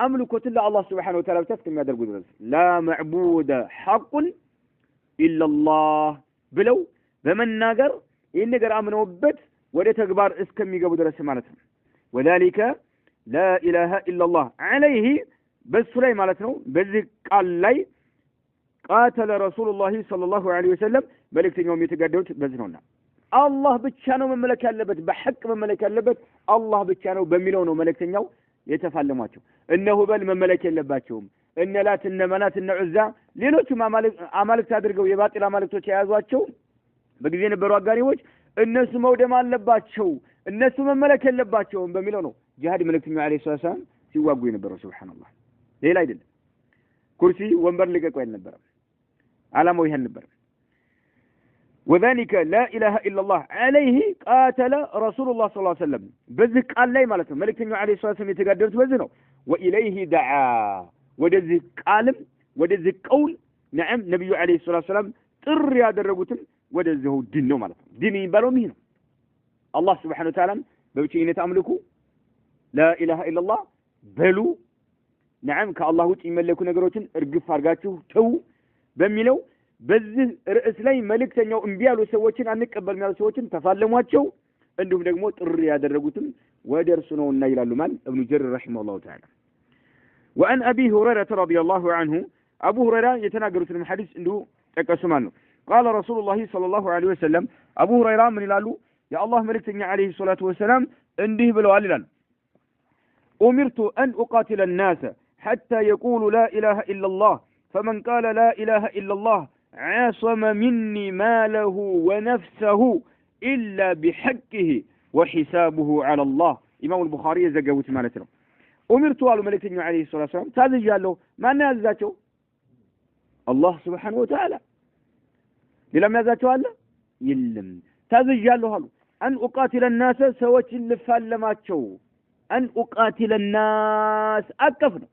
أملكوت إلا الله سبحانه وتعالى بتفكر ما درجو درس لا معبود حق إلا الله بلو بمن ناقر إن نقر آمن وبت ولا تكبار اسكم يقبو درس مالتهم وذلك لا إله إلا الله عليه بس سليم مالتنا بذلك قال لي قاتل رسول الله صلى الله عليه وسلم بلك يوم يتقدوت بزنونا الله بتشانو من ملك اللبت بحق من ملك اللبت الله بتشانو بملونه ملك تنيو يتفلماتهم إنه بل من ملك اللباتهم إن لات إن منات إن عزة ليلوتهم عمالك تدرجوا يباطل عمالك تشيازواتهم بقدين برواقاني وجه الناس مودة ما اللباتشوا الناس من ملك اللباتهم بملونه جهاد ملك تنيو عليه الصلاة والسلام سيواقوين برو سبحان الله ليه لا يدل كرسي وانبر لك كوين نبر على مويه النبر وذلك لا إله إلا الله عليه قاتل رسول الله صلى الله عليه وسلم بذك قال لي مالته ملك تنيو عليه الصلاة والسلام يتقدرت بذنه وإليه دعا ودذك قالم ودذك قول نعم نبي عليه الصلاة والسلام تر يا درجوتن ودذه دينه مالته دين يبالو مين الله سبحانه وتعالى بوجهين تأملكوا لا إله إلا الله بلو نعم كالله وجه يملكوا نجروتن ارجف فرقاتو تو بميلو በዚህ ርዕስ ላይ መልእክተኛው እንቢ ያሉ ሰዎችን አንቀበል ያሉ ሰዎችን ተፋለሟቸው እንዲሁም ደግሞ ጥሪ ያደረጉትን ወደ እርሱ ነውና ይላሉ ማን ابن جرير رحمه الله تعالى وان ابي هريره رضي الله عنه ابو هريره የተናገሩትን ሐዲስ እንዲሁ ጠቀሱ ማን ነው قال رسول الله صلى الله عليه وسلم ابو هريره ምን ይላሉ የአላህ መልእክተኛ عليه الصلاه والسلام እንዲህ ብለዋል ይላል امرت ان اقاتل الناس حتى يقولوا لا اله الا الله فمن قال لا اله الا الله عاصم مني ماله ونفسه إلا بحقه وحسابه على الله إمام البخاري يزقوت مالتنا أمرت على ملكنا عليه الصلاة والسلام تازج له ما نازاته الله سبحانه وتعالى لما نازاته الله يلم تازج له أن أقاتل الناس سوت اللفالماتشو أن أقاتل الناس أكفنا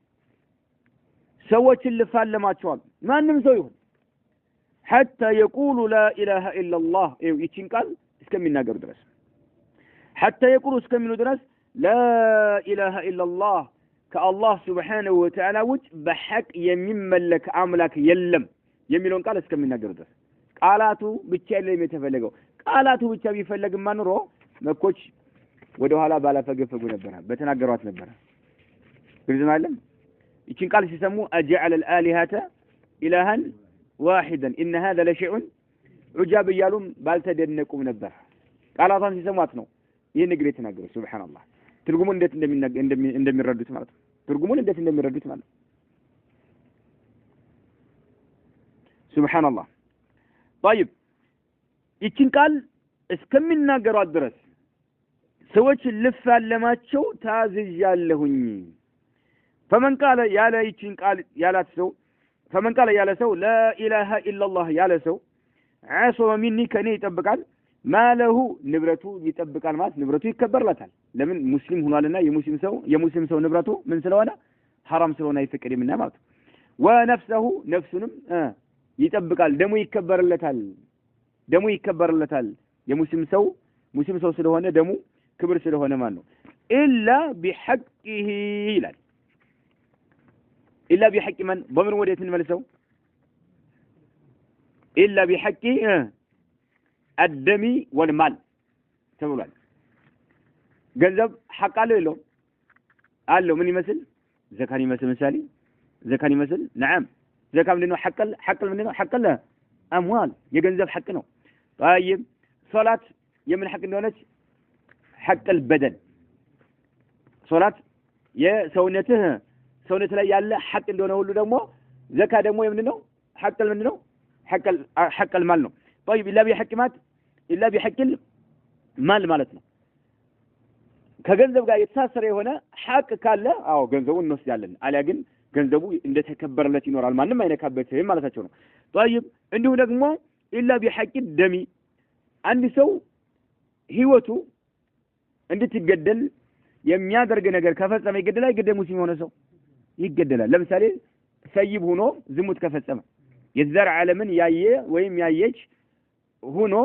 سوت اللفالماتشو ما نمسويهم حتى يقولوا لا إله إلا الله يتشين قال اسكمنا قبل درس حتى يقولوا اسكمنا درس لا إله إلا الله كالله سبحانه وتعالى وجه بحق يمين ملك عملك يلم يميلون قال اسكمنا قبل درس قالاتو بتشالي يتفلقوا قالاتو بتشابي يفلق ما نرو مكوش ودوها لا بالا فقفقوا نبرها بتناقرات نبرها قلتنا علم يتشين قال سيسموه أجعل الآلهة إلها واحدا إن هذا لشيء عجاب يالوم بالتدنكم نبر قال أظن سمات نو ينقري تنقر سبحان الله ترجمون ده عندما يردوا مالته ترجمون ده عندما يردوا مالته سبحان الله طيب يتشين قال اسكمنا قرات درس سوتش اللفة لماتشو تازج يالهني فمن قال يا ليتين قال يا لا تسو فمن قال يا لسو لا إله إلا الله يا لسو عصم مني كني يطبقال ما له نبرته يطبقال ماس نبرته يكبر لታል ለምን ሙስሊም ሆኗልና የሙስሊም ሰው ንብረቱ ምን ስለሆነ حرام ስለሆነ አይፈቀድም እና ማለት ወነፍሰሁ ነፍሱንም ይጠብቃል ደሙ ይከበርለታል የሙስሊም ሰው ስለሆነ ደሙ ክብር ስለሆነ ማለት ነው ኢላ ቢሐቂሂ ይላል ኢላ ቢሐቂ ማን ضمن ወዴት እንመልሰው ኢላ ቢሐቂ الدم والمال ተብሏል ገንዘብ ሐቅ አለው ምን ይመስል ዘካን ይመስል ምሳሌ ዘካን ይመስል نعم ዘካ ምንድነው ሐቅ ምንድነው ሐቅ አምዋል የገንዘብ ሐቅ ነው طيب ሶላት የምን ሐቅ እንደሆነች ሐቅ البدن ሶላት ሰውነት ላይ ያለ ሐቅ እንደሆነ ሁሉ ደግሞ ዘካ ደግሞ የምንድነው ሐቅ المال ነው طيب إلا بحق المال ማለት ነው ከገንዘብ ጋር የተሳሰረ የሆነ ሐቅ ካለ አዎ ገንዘቡን እንወስዳለን አሊያ ግን ገንዘቡ እንደተከበረለት ይኖራል ማንንም አይነካበትም ማለታቸው ነው طيب እንዲሁ ደግሞ إلا بحق الدم አንድ ሰው ህይወቱ እንድትገደል የሚያደርግ ነገር ከፈጸመ ይገደላል ሙስሊም ሆነ ሰው ይገደላል ለምሳሌ ሰይብ ሆኖ ዝሙት ከፈጸመ የዘር ዓለምን ያየ ወይም ያየች ሆኖ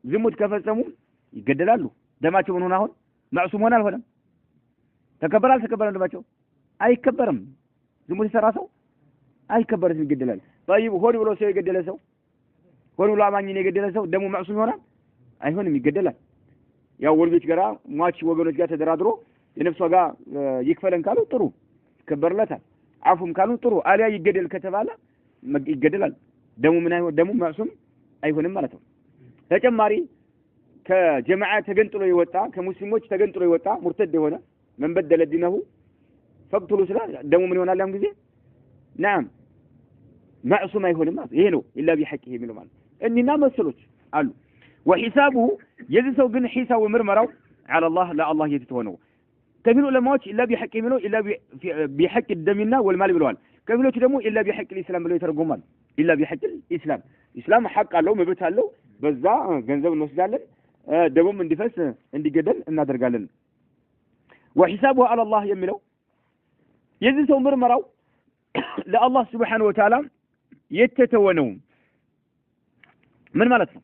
ዝሙት ከፈጸሙ ይገደላሉ ደማቸው ምን ሆነ አሁን ማዕሱም ሆነ አልሆነም ተከበራል ደማቸው አይከበርም ዝሙት ይሰራ ሰው አይከበርም ይገደላል طيب ሆድ ብሎ ሰው የገደለ ሰው ሆድ ብሎ አማኝን የገደለ ሰው ደሙ ማዕሱም ይሆናል አይሆንም ይገደላል ያው ወልጆች ጋራ ሟች ወገኖች ጋር ተደራድሮ የነፍስ ዋጋ ይክፈለን ካሉ ጥሩ ይከበርለታል አፉም ካሉ ጥሩ አሊያ ይገደል ከተባለ ይገደላል ደሙ ማዕሱም አይሆንም ማለት ነው ተጨማሪ ከጀማዓ ተገንጥሎ ይወጣ ከሙስሊሞች ተገንጥሎ ይወጣ ሙርተድ የሆነ መንበደለ ዲነሁ ፈቅቱሉ ስላ ደሙ ምን ይሆናል ያን ጊዜ نعم ማዕሱም አይሆንም ማለት ይሄ ነው ኢላ ቢሐቂሂ የሚለው ማለት እኒና መሰሎች አሉ وحسابه የዚህ ሰው ግን ሒሳቡ ምርመራው على الله لا الله የተተወነው ከሚሉ ለማዎች ኢላ ቢሐቂ የሚለው ኢላ ቢሐቂ الدمና والمال ብለዋል ከሚሎቹ ደግሞ ኢላ ቢሐቂ الاسلام ብለው ይተረጎማል ኢላ ቢሐቂ الاسلام ሐቅ አለው መብት አለው በዛ ገንዘብ እንወስዳለን ደሙም እንዲፈስ እንዲገደል እናደርጋለን وحسابه على الله የሚለው የዚህ ሰው ምርመራው ለአላህ Subhanahu Wa Ta'ala የተተወነው ምን ማለት ነው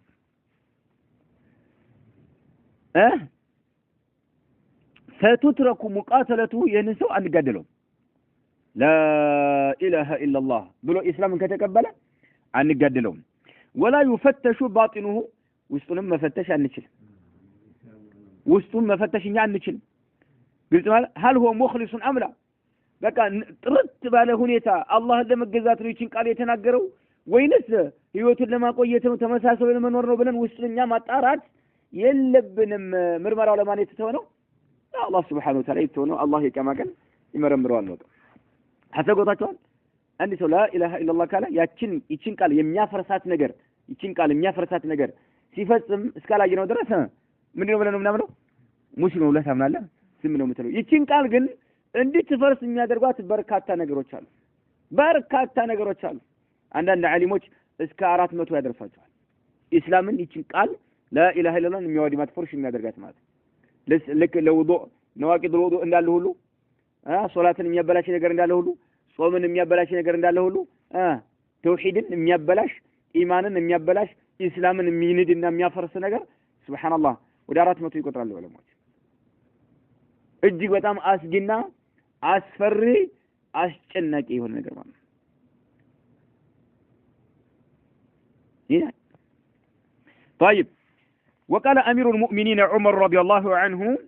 ستترك مقاتلته ينسو አንገደለው لا اله الا الله ብሎ እስላምን ከተቀበለ አንገደለው ولا يفتش باطنه ውስጡንም መፈተሽ አንችል ግልጽ ማለት هل هو مخلص ام لا በቃ ጥርት ባለ ሁኔታ አላህን ለመገዛት ነው ይችን ቃል የተናገረው ወይንስ ህይወቱን ለማቆየት ነው ተመሳሳይ ለመኖር ነው ብለን ውስጥኛ ማጣራት የለብንም ምርመራው ለማን የተተወነው አላህ Subhanahu Wa Ta'ala የተተወነው አላህ የቀማቀን ይመረምረዋል ነው ሐሰጎታቸዋል አንድ ሰው لا اله الا الله ካለ ይችን ቃል የሚያፈርሳት ነገር ሲፈጽም እስካላየነው ድረስ ምንድነው ብለን ምናምነው ሙስሊም ነው ብለህ ታምናለህ ዝም ነው የምትለው ይችን ቃል ግን እንድትፈርስ የሚያደርጓት በርካታ ነገሮች አሉ አንዳንድ ዓሊሞች እስከ 400 ያደርሳቸዋል እስላምን ይችን ቃል لا اله الا الله የሚያወድማት ፍርሽ የሚያደርጋት ማለት ልክ ለውዱእ ነዋቂድ الوضوء እንዳለ ሁሉ ሶላትን የሚያበላሽ ነገር እንዳለ ሁሉ ጾምን የሚያበላሽ ነገር እንዳለ ሁሉ ተውሂድን የሚያበላሽ ኢማንን የሚያበላሽ እስላምን የሚንድና የሚያፈርስ ነገር ሱብሃንአላህ ወደ 400 ይቆጥራሉ ዑለማዎች እጅግ በጣም አስጊና አስፈሪ አስጨናቂ የሆነ ነገር ማለት ነው طيب وقال أمير المؤمنين عمر رضي الله عنه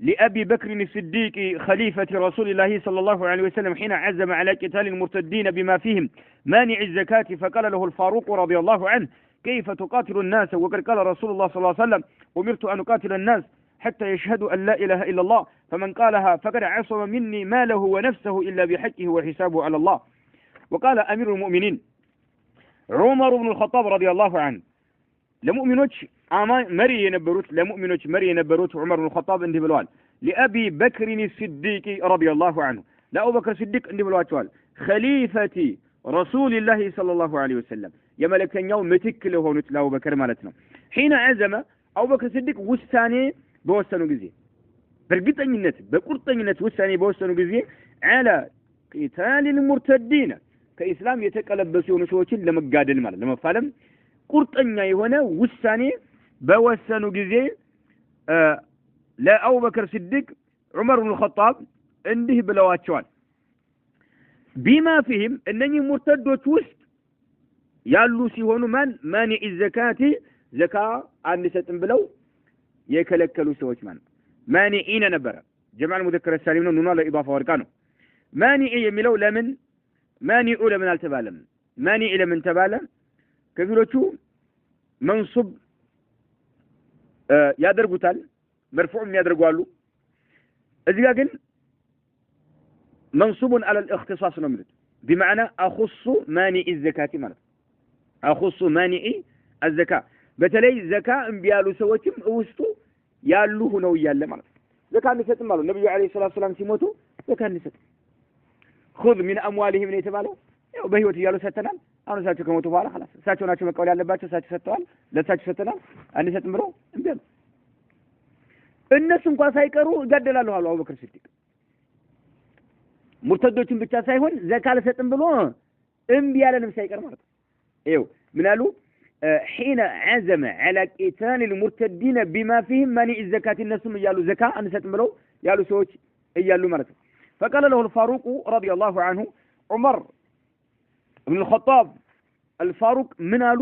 لأبي بكر الصديق خليفة رسول الله صلى الله عليه وسلم حين عزم على قتال المرتدين بما فيهم مانع الزكاة فقال له الفاروق رضي الله عنه كيف تقاتل الناس وقد قال رسول الله صلى الله عليه وسلم أمرت أن أقاتل الناس حتى يشهدوا أن لا إله إلا الله فمن قالها فقد عصم مني ماله ونفسه إلا بحقه وحسابه على الله وقال أمير المؤمنين عمر بن الخطاب رضي الله عنه ለሙእሚኖች መሪ የነበሩት ለሙእሚኖች መሪ የነበሩት ዑመር ኢብኑ ኸጣብ እንዲህ ብለዋል ለአቢ በክር الصديق رضي الله عنه ለአቡ በክር ሲዲቅ እንዲህ ብለዋቸዋል ኸሊፈቲ ረሱልላህ ሰለላሁ ዐለይሂ ወሰለም የመለክተኛው ምትክ ለሆኑት ለአቡ በክር ማለት ነው ሒነ አዘመ አቡ በክር ሲዲቅ ውሳኔ በወሰኑ ጊዜ በእርግጠኝነት በቁርጠኝነት ውሳኔ በወሰኑ ጊዜ على قتال المرتدين ከኢስላም የተቀለበሱ የሆኑ ሰዎችን ለመጋደል ማለት ለመፋለም ቁርጠኛ የሆነ ውሳኔ በወሰኑ ጊዜ ለአቡ በክር ሲዲቅ ዑመር ኢብኑ ኸጣብ እንዲህ ብለዋቸዋል ቢማ ፊህም እነኚህ ሙርተዶች ውስጥ ያሉ ሲሆኑ ማኒዕ ዘካቲ ዘካ አንሰጥም ብለው የከለከሉ ሰዎች ማለት ማኒዒነ ነበረ ጀማዕ ሙዘከር ሳሊም ነው ኑኗ ለኢዳፋ ወርቃ ነው ማኒዕ የሚለው ለምን ማኒዑ ለምን አልተባለም ማኒዕ ለምን ተባለ ከፊሎቹ መንሱብ ያደርጉታል መርፉዕም ያደርጓሉ እዚህ ጋር ግን منصوب على الاختصاص نملت بمعنى أخص مانع الزكاة مالت أخص مانع الزكاة بتلي زكاة بيالو سوتم وستو يالو هنا وياله مالت زكاة نسيت ماله النبي عليه الصلاة والسلام سيموتو زكاة نسيت خذ من أموالهم من يتبالو بهيوت يالو ستنال أنا ساتو كموتو بالا خلاص ساتو ناتو مكولي على باتو ساتو ستوال لا ساتو ستنال أنا سات مرو انبيالو الناس እንኳን ሳይቀሩ ይጋደላሉ አሉ አቡበክር ሲዲቅ ሙርተዶችን ብቻ ሳይሆን ዘካ ለሰጥም ብሎ እምቢ ያለንም ሳይቀር ማለት ነው ይው ምን አሉ حين عزم على قتال المرتدين بما فيهم منع الزكاه النسم يالو زكاه انسطم ብለው ያሉ ሰዎች እያሉ ማለት ነው فقال له الفاروق رضي الله عنه عمر بن الخطاب الفاروق من አሉ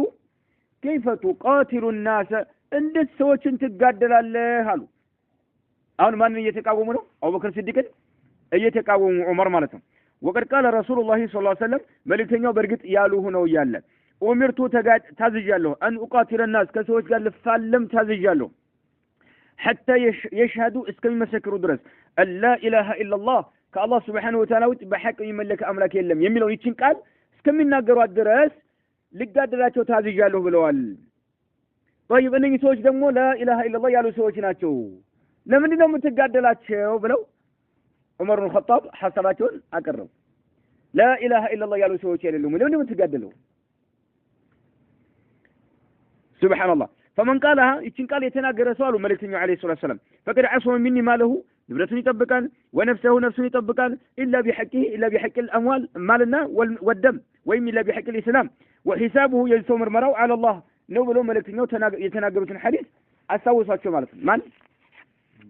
كيف تقاتل الناس እንዴት ሰዎችን ትጋደላለህ አሉ አሁን ማንን እየተቃወሙ ነው አቡበክር ሲዲቅን እየተቃወሙ ዑመር ማለት ነው ወቀድ ቃለ ረሱላህ ሰለላሁ ዐለይሂ ወሰለም መልእክተኛው በርግጥ ያሉ ሆነው ያለ ኡሚርቱ ታዝዣለሁ አን ኡቃቲለ الناس ከሰዎች ጋር ልፋለም ታዝዣለሁ حتى يشهدوا እስከሚመሰክሩ ድረስ لا اله الا الله ከአላህ Subhanahu Wa Ta'ala ውጭ በሐቅ የሚመለክ አምላክ የለም የሚለው ይችን ቃል እስከሚናገሩ ድረስ ልጋደላቸው ታዝዣለሁ ብለዋል طيب እነኚህ ሰዎች ደግሞ لا اله الا الله ያሉ ሰዎች ናቸው ለምን ነው የምትጋደላቸው ብለው ዑመር ኢብኑ ኸጣብ ሐሳባቸውን አቀረቡ لا اله الا الله ያሉ ሰዎች አይደሉም ለምን ነው የምትጋደለው سبحان الله فمن قالها ይችን ቃል የተናገረ ሰው አሉ መልእክተኛው አለይሂ ሰላቱ ሰላም فقد عصم مني ماله ንብረቱን ይጠብቃል ونفسه ነፍሱን ይጠብቃል الا بحقه الا بحق الاموال مالنا والدم ወይም الا بحق الاسلام وحسابه يزتو مرمراو على الله ነው ብሎ መልእክተኛው የተናገሩትን ሐዲስ አሳውሳቸው ማለት ነው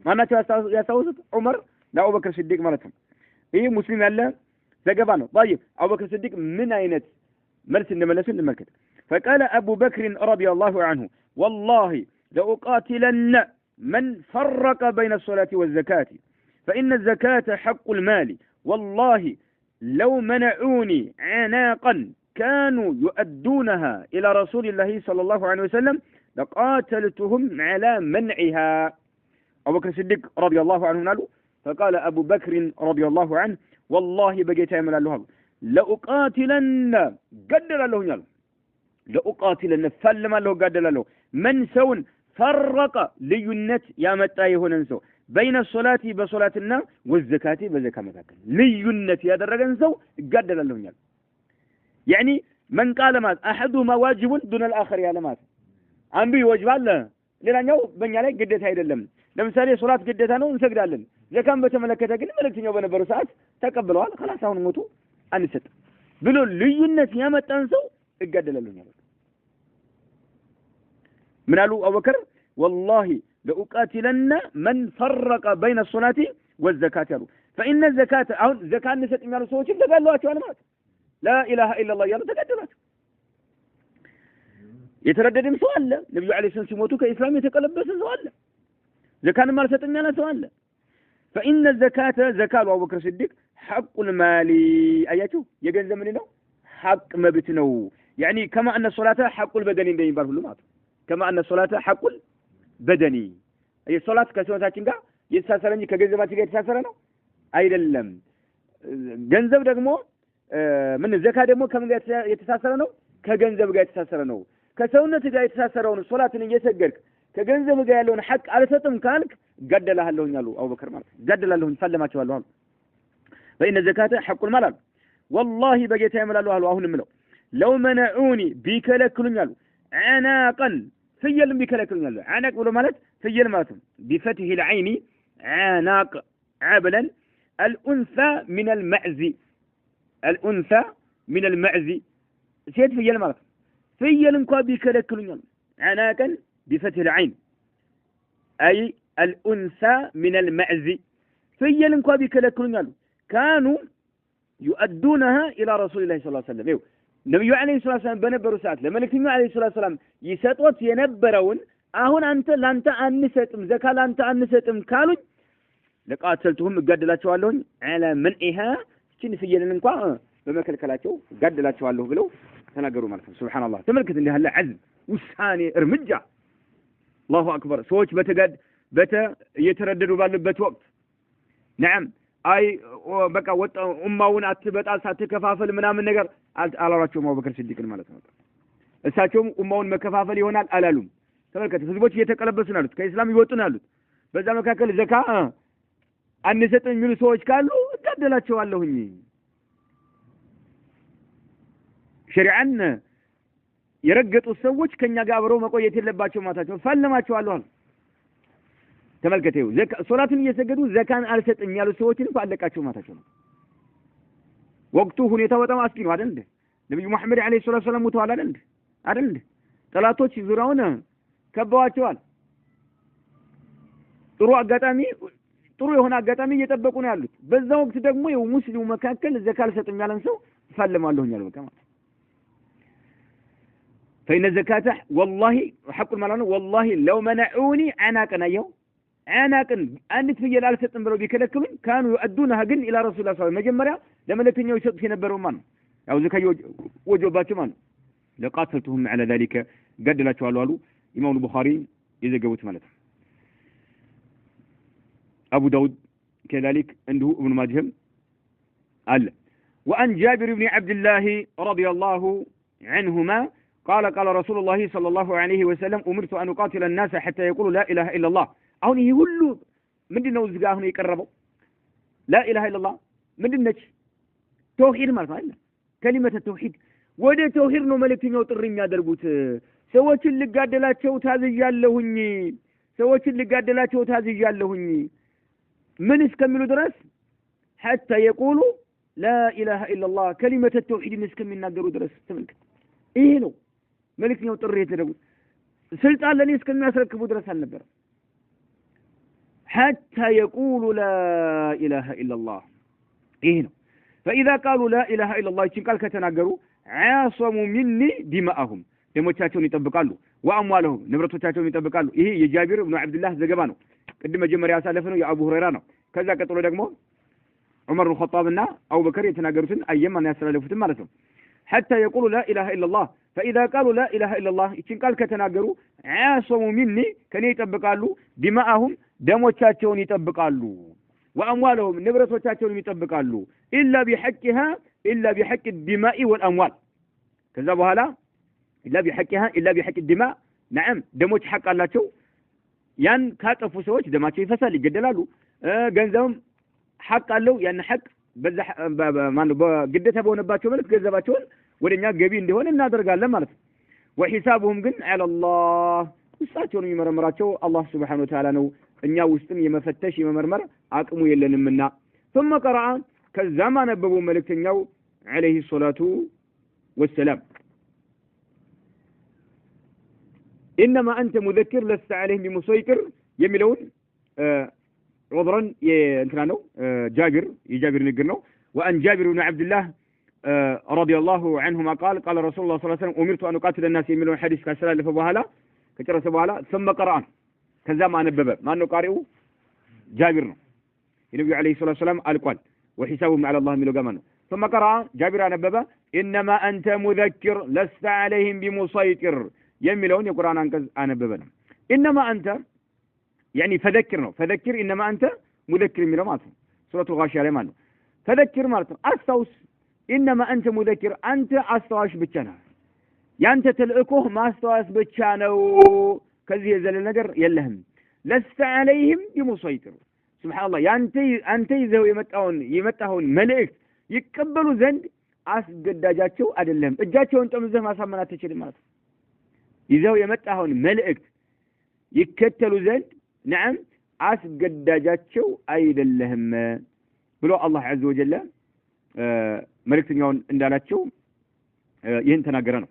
ማናቸው ያሳውሱት ዑመር ለአቡበክር ሲዲቅ ማለት ነው ይሄ ሙስሊም ያለ ዘገባ ነው طيب አቡበክር ሲዲቅ ምን አይነት መልስ እንደመለሱ እንመልከት فقال ابو بكر رضي الله عنه والله لأقاتلن من فرق بين الصلاة والزكاة فإن الزكاة حق المال والله لو منعوني عناقا كانوا يؤدونها إلى رسول الله صلى الله عليه وسلم لقاتلتهم على منعها أبو بكر الصديق رضي الله عنه قالوا فقال أبو بكر رضي الله عنه والله بقيت يعمل له لأقاتلن قدر له يلا لأقاتلن فلم له قدر له من سون فرق لينت يا متى هنا نسو بين الصلاة بصلاتنا والزكاة بزكاة مكاكل لينت يا درجة نسو قدر له يلا يعني من قال ماذا أحدهما واجب دون الآخر يا لماذا عنده يواجب الله ሌላኛው በእኛ ላይ ግዴታ አይደለም ለምሳሌ ሶላት ግዴታ ነው እንሰግዳለን ዘካን በተመለከተ ግን መልእክተኛው በነበሩ ሰዓት ተቀብለዋል خلاص አሁን ሞቱ አንሰጥ ብሎ ልዩነት ያመጣን ሰው እገደላለሁ ማለት ምን አሉ አቡበክር والله لأقاتلن من فرق بين الصلاة والزكاة ያሉ فإن الزكاة አሁን ዘካን እንሰጥ የሚያሉ ሰዎች ተጋድለዋቸው ማለት لا إله إلا الله ያሉ ተጋድለዋቸው የተረደደም ሰው አለ ነብዩ አለይሂ ሰላም ሲሞቱ ከኢስላም የተቀለበሰ ሰው አለ ዘካን ማልሰጥም ያለ ሰው አለ فإن الزكاة زكاة أبو بكر الصديق حق المال أياتو يجنزم منه حق مبت ነው يعني كما أن الصلاة حق البدني እንደሚባል ሁሉ ማለት كما أن الصلاة حق البدني أي الصلاة ከሰውነታችን ጋር የተሳሰረ እንጂ ከገንዘባችን ጋር የተሳሰረ ነው አይደለም ገንዘብ ደግሞ ምን ዘካ ደግሞ ከምን ጋር የተሳሰረ ነው ከገንዘብ ጋር የተሳሰረ ነው ከሰውነት ጋር የተሳሰረውን ሶላትን እየሰገድክ ከገንዘብ ጋር ያለውን ሐቅ አልሰጥም ካልክ ገደላለሁኝ አሉ አቡበከር ማለት ገደላለሁኝ ሰለማቸዋለሁ አሉ በእነ ዘካተ ሐቁል ማል አሉ والله በጌታ ይመላሉ አሉ አሁንም ነው ለው መነዑኒ ቢከለክሉኝ አሉ عناقا ፍየልም ቢከለክሉኝ አሉ عناق ብሎ ማለት ፍየል ማለት ነው بفتح العين عناق عبلا الانثى من المعز الانثى من المعز ሴት ፍየል ማለት ፍየል እንኳን ቢከለክሉኝ አሉ عناقا بفتح العين أي الأنثى من المعز فيل انكوا بيكلكلون قالوا كانوا يؤدونها إلى رسول الله صلى الله عليه وسلم النبي عليه الصلاة والسلام بنبروا ساعات لما نكتب عليه الصلاة والسلام يسطوت ينبرون أهون أنت لانت أنستم زكاة لانت أنستم كانوا لقاتلتهم قدلاتشوالون على منعها كن فيل انكوا بمكلكلاتشو قدلاتشوالو بلو تناقروا مالكم سبحان الله تملكت اللي هلا عزم وساني ارمجة الله أكبر سويت يترددوا بالبت وقت نعم أي بقى أمون أتبت أسات كفافل منام النجار على رأسهم أبو بكر الصديق المالك أساتهم أمون مكفافل يونال ألالهم تملكت فزبوت يتقلبسون على كإسلام يوتون على بس ما كان الزكاة النساء من سويت قالوا قدلت شو الله هني شرعنا يرقطوا السويت كن يجابروا مقوية اللباتشو ماتاتشو فلماتشو الله ተመልከተው ሶላትን እየሰገዱ ዘካን አልሰጥም ያሉ ሰዎችን ባለቃቸው ማታቸው ነው ወቅቱ ሁኔታው በጣም አስጊ ነው አይደል ነብዩ መሐመድ አለይሂ ሰላም ሙተዋል አይደል ጠላቶች ዙሪያውን ከበዋቸዋል ጥሩ የሆነ አጋጣሚ እየጠበቁ ነው ያሉት በዛ ወቅት ደግሞ የሙስሊሙ መካከል ዘካ አልሰጥም ያለን ሰው ይፈልማለሁ ያለው በቃ فإن الزكاة والله حق المال والله لو منعوني عناقنا يوم عناقن أنت في جلال ستن بلو بيكلكلون كانوا يؤدونها جن إلى رسول الله صلى الله عليه وسلم مجمرة لما لكن يوسف في نبرهم من أو زكاة وجوبات من لقاتلتهم على ذلك قد لا توالوا إمام البخاري إذا جوت مالته أبو داود كذلك عنده ابن ماجه قال وأن جابر بن عبد الله رضي الله عنهما قال رسول الله صلى الله عليه وسلم أمرت أن أقاتل الناس حتى يقولوا لا إله إلا الله أهون يقولوا من دين وزقاه هنا يقربوا لا إله إلا الله من دين نج توحيد ما فعلنا كلمة التوحيد وده توحيد نو ملكين يوطرين يا دربوت سوت اللي قادلات شو تازي جالهني سوت اللي قادلات شو تازي جالهني من اسكملوا درس حتى يقولوا لا إله إلا الله كلمة التوحيد نسكمل نقدروا درس تملك إيه نو ملكين يوطرين يا سلطان لن يسكن الناس ركبوا درس النبر حتى يقولوا لا إله إلا الله إيه فإذا قالوا لا إله إلا الله قال كتناقروا عاصموا مني دماءهم دموቻቸውን ይጠብቃሉ وأموالهم ንብረቶቻቸውን ይጠብቃሉ ይሄ የጃቢር ኢብኑ አብዱላህ ዘገባ ነው ቅድም መጀመሪያ ያሳለፈነው የአቡ ሁረይራ ነው ከዛ ቀጥሎ ደግሞ ዑመር ኢብኑ ኸጣብና አቡበከር የተናገሩትን አየማን ያስተላለፉትን ማለት ነው حتى يقولوا لا إله إلا الله فإذا قالوا لا إله إلا الله قال كتناقروا عاصموا مني كان يطبقالو دماءهم دموቻቸውን ይጠብቃሉ وأموالهم ንብረቶቻቸውን ይጠብቃሉ إلا بحق الدماء والأموال ከዛ በኋላ إلا بحق الدماء نعم ደሞች ሐቅ አላቸው ያን ካጠፉ ሰዎች ደማቸው ይፈሳል ይገደላሉ ገንዘብም ሐቅ አለው ያን ሐቅ በዛ ማን በግዴታ በሆነባቸው መልኩ ገንዘባቸውን ወደኛ ገቢ እንደሆነ እናደርጋለን ማለት ነው وحسابهم ግን على الله ውስጣቸውን የሚመረምራቸው አላህ Subhanahu Wa Ta'ala ነው እኛ ውስጥም የመፈተሽ የመመርመር አቅሙ የለንምና ثم قرأ ከዛማ ነበቡ መልእክተኛው عليه الصلاة والسلام إنما أنت مذكر لست عليهم بمسيطر يميلون عذرا ينتنانو جابر نقرنو وأن جابر بن عبد الله رضي الله عنهما قال رسول الله صلى الله عليه وسلم أمرت أن أقاتل الناس يميلون حديث كسلا لفبوهلا كتر سبوهلا ثم قرآن كذا ما نببه ما أنه قارئه جابر النبي عليه الصلاة والسلام قال وحسابهم على الله ملو قامنه ثم قرأ جابر نببه إنما أنت مذكر لست عليهم بمسيطر يميلون القرآن أنا ببنا إنما أنت يعني فذكر إنما أنت مذكر من مالته سورة الغاشية لمانه فذكر مالته أستوس إنما أنت مذكر أنت أستوش بتشنا ያንተ ተልእኮህ ማስተዋስ ብቻ ነው ከዚህ የዘለ ነገር የለህም لست عليهم بمسيطر سبحان الله አንተ ይዘው የመጣውን መልእክት ይቀበሉ ዘንድ አስገዳጃቸው አይደለም እጃቸውን ጠምዘህ ማሳመን አትችልም ማለት ይዘው የመጣውን መልእክት ይከተሉ ዘንድ نعم አስገዳጃቸው አይደለም ብሎ አላህ عز وجل መልእክተኛውን እንዳላቸው ይህን ተናገረ ነው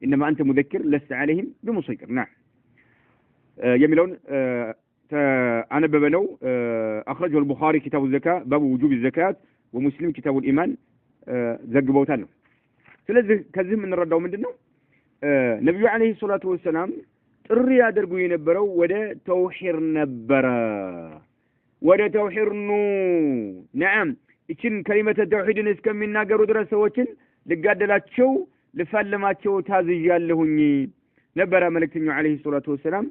انما انت مذكر لست عليهم بمسيطر نعم يميلون أنا ببنو أخرجه البخاري كتاب الزكاة باب وجوب الزكاة ومسلم كتاب الإيمان زقبوتانه ስለዚህ ከዚህ ምን ረዳው ምንድነው ነብዩ አለይሂ ሰላቱ ወሰለም ጥሪ ያደርጉ የነበረው ወደ ተውሂድ ነበረ ወደ ተውሂድ ነው نعم እቺን ከሊመተ ተውሂድን እስከሚናገሩ ድረስ ሰዎችን ልጋደላቸው ልፈልማቸው ታዝያለሁኝ ነበረ መልእክተኛው አለይሂ ሰላቱ ወሰለም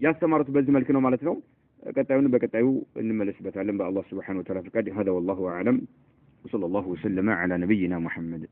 ያስተማሩት በዚህ መልኩ ነው ማለት ነው ቀጣዩን በቀጣዩ እንመለስበታለን በአላህ Subhanahu Wa Ta'ala ፍቃድ هذا والله اعلم وصلى الله وسلم على نبينا محمد